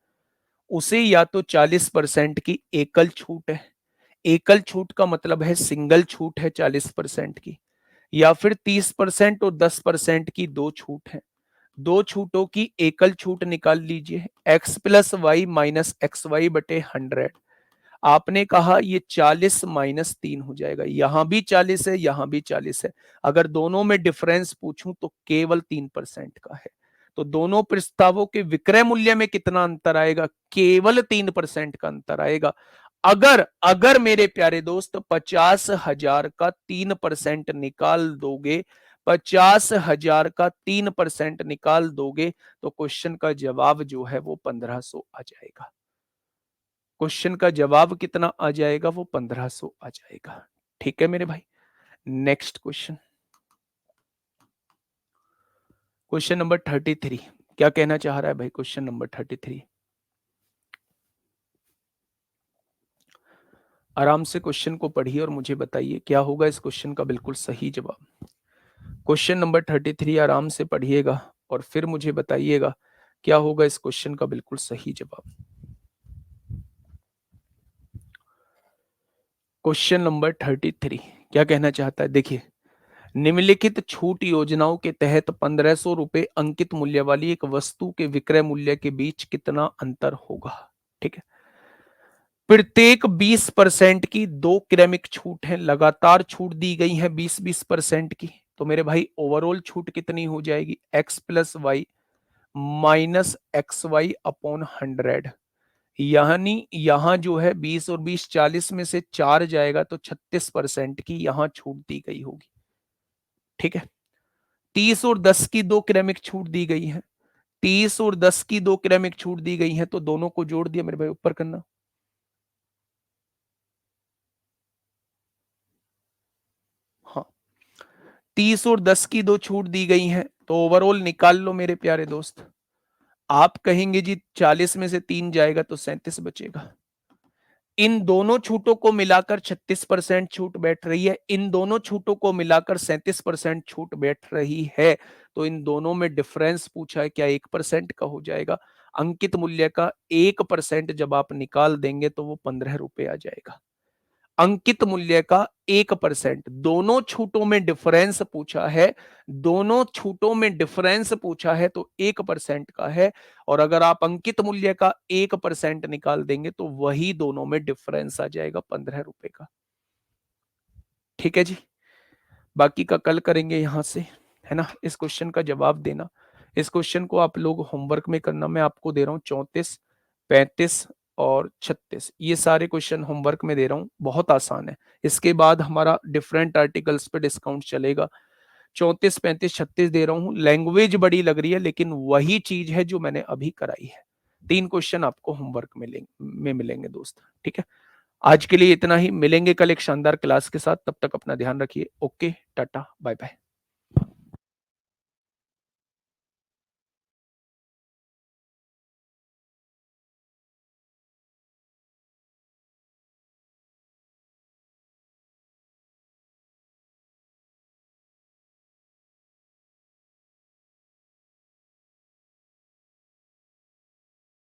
उसे या तो 40% की एकल छूट है, एकल छूट का मतलब है सिंगल छूट है 40% की, या फिर 30% और 10% की दो छूट है। दो छूटों की एकल छूट निकाल लीजिए, x plus Y minus X Y बटे 100। आपने कहा ये 40 माइनस 3 हो जाएगा, यहां भी 40 है यहां भी 40 है। अगर दोनों में डिफरेंस पूछूं तो केवल 3% का है। तो दोनों प्रस्तावों के विक्रय मूल्य में कितना अंतर आएगा, केवल 3% का अंतर आएगा। अगर अगर मेरे प्यारे दोस्त 50,000 का 3% निकाल दोगे, 50,000 का 3% निकाल दोगे, तो क्वेश्चन का जवाब जो है वो 1500 आ जाएगा। क्वेश्चन का जवाब कितना आ जाएगा, वो 1500 आ जाएगा। ठीक है मेरे भाई। नेक्स्ट क्वेश्चन, क्वेश्चन नंबर 33 क्या कहना चाह रहा है भाई, क्वेश्चन नंबर 33। आराम से क्वेश्चन को पढ़िए और मुझे बताइए क्या होगा इस क्वेश्चन का बिल्कुल सही जवाब। क्वेश्चन नंबर 33 आराम से पढ़िएगा और फिर मुझे बताइएगा क्या होगा इस क्वेश्चन का बिल्कुल सही जवाब। क्वेश्चन नंबर 33 क्या कहना चाहता है, देखिए। निम्नलिखित छूट योजनाओं के तहत 1500 रुपए अंकित मूल्य वाली एक वस्तु के विक्रय मूल्य के बीच कितना अंतर होगा, ठीक है। प्रत्येक 20% की दो क्रमिक छूट है, लगातार छूट दी गई है 20-20% की। तो मेरे भाई ओवरऑल छूट कितनी हो जाएगी, x plus Y minus X Y upon 100। यानी यहाँ जो है 20 और 20 40 में से 4 जाएगा तो 36% की यहाँ छूट दी गई होगी। ठीक है। 30 और 10 की 2 क्रमिक छूट दी गई है। 30 और 10 की 2 क्रमिक छूट दी गई है तो दोनों को जोड़ दिया मेरे भाई, ऊपर करना। हाँ, 30 और 10 की 2 छूट दी गई हैं तो ओवरऑल निकाल लो मेरे प्यारे दोस्त। आप कहेंगे जी 40 में से 3 जाएगा तो 37 बचेगा। इन दोनों छूटों को मिलाकर 36% छूट बैठ रही है, इन दोनों छूटों को मिलाकर 37% छूट बैठ रही है। तो इन दोनों में डिफरेंस पूछा है, क्या 1% का हो जाएगा? अंकित मूल्य का 1% जब आप निकाल देंगे तो वो 15 रुपए आ जाएगा। अंकित मूल्य का 1%, दोनों छूटों में डिफरेंस पूछा है, दोनों छूटों में डिफरेंस पूछा है तो 1% का है। और अगर आप अंकित मूल्य का 1% निकाल देंगे तो वही दोनों में डिफरेंस आ जाएगा 15 रुपए का। ठीक है जी। बाकी का कल करेंगे यहां से, है ना। इस क्वेश्चन का जवाब देना, इस क्वेश्चन को आप लोग होमवर्क में करना। मैं आपको दे रहा हूँ 34, 35 और 36, ये सारे क्वेश्चन होमवर्क में दे रहा हूँ, बहुत आसान है। इसके बाद हमारा डिफरेंट आर्टिकल्स पे डिस्काउंट चलेगा। 34, 35, 36 दे रहा हूँ। लैंग्वेज बड़ी लग रही है लेकिन वही चीज है जो मैंने अभी कराई है। 3 क्वेश्चन आपको होमवर्क में मिलेंगे दोस्त। ठीक है। आज के लिए इतना ही, मिलेंगे कल एक शानदार क्लास के साथ। तब तक अपना ध्यान रखिए। Okay, tata, bye bye.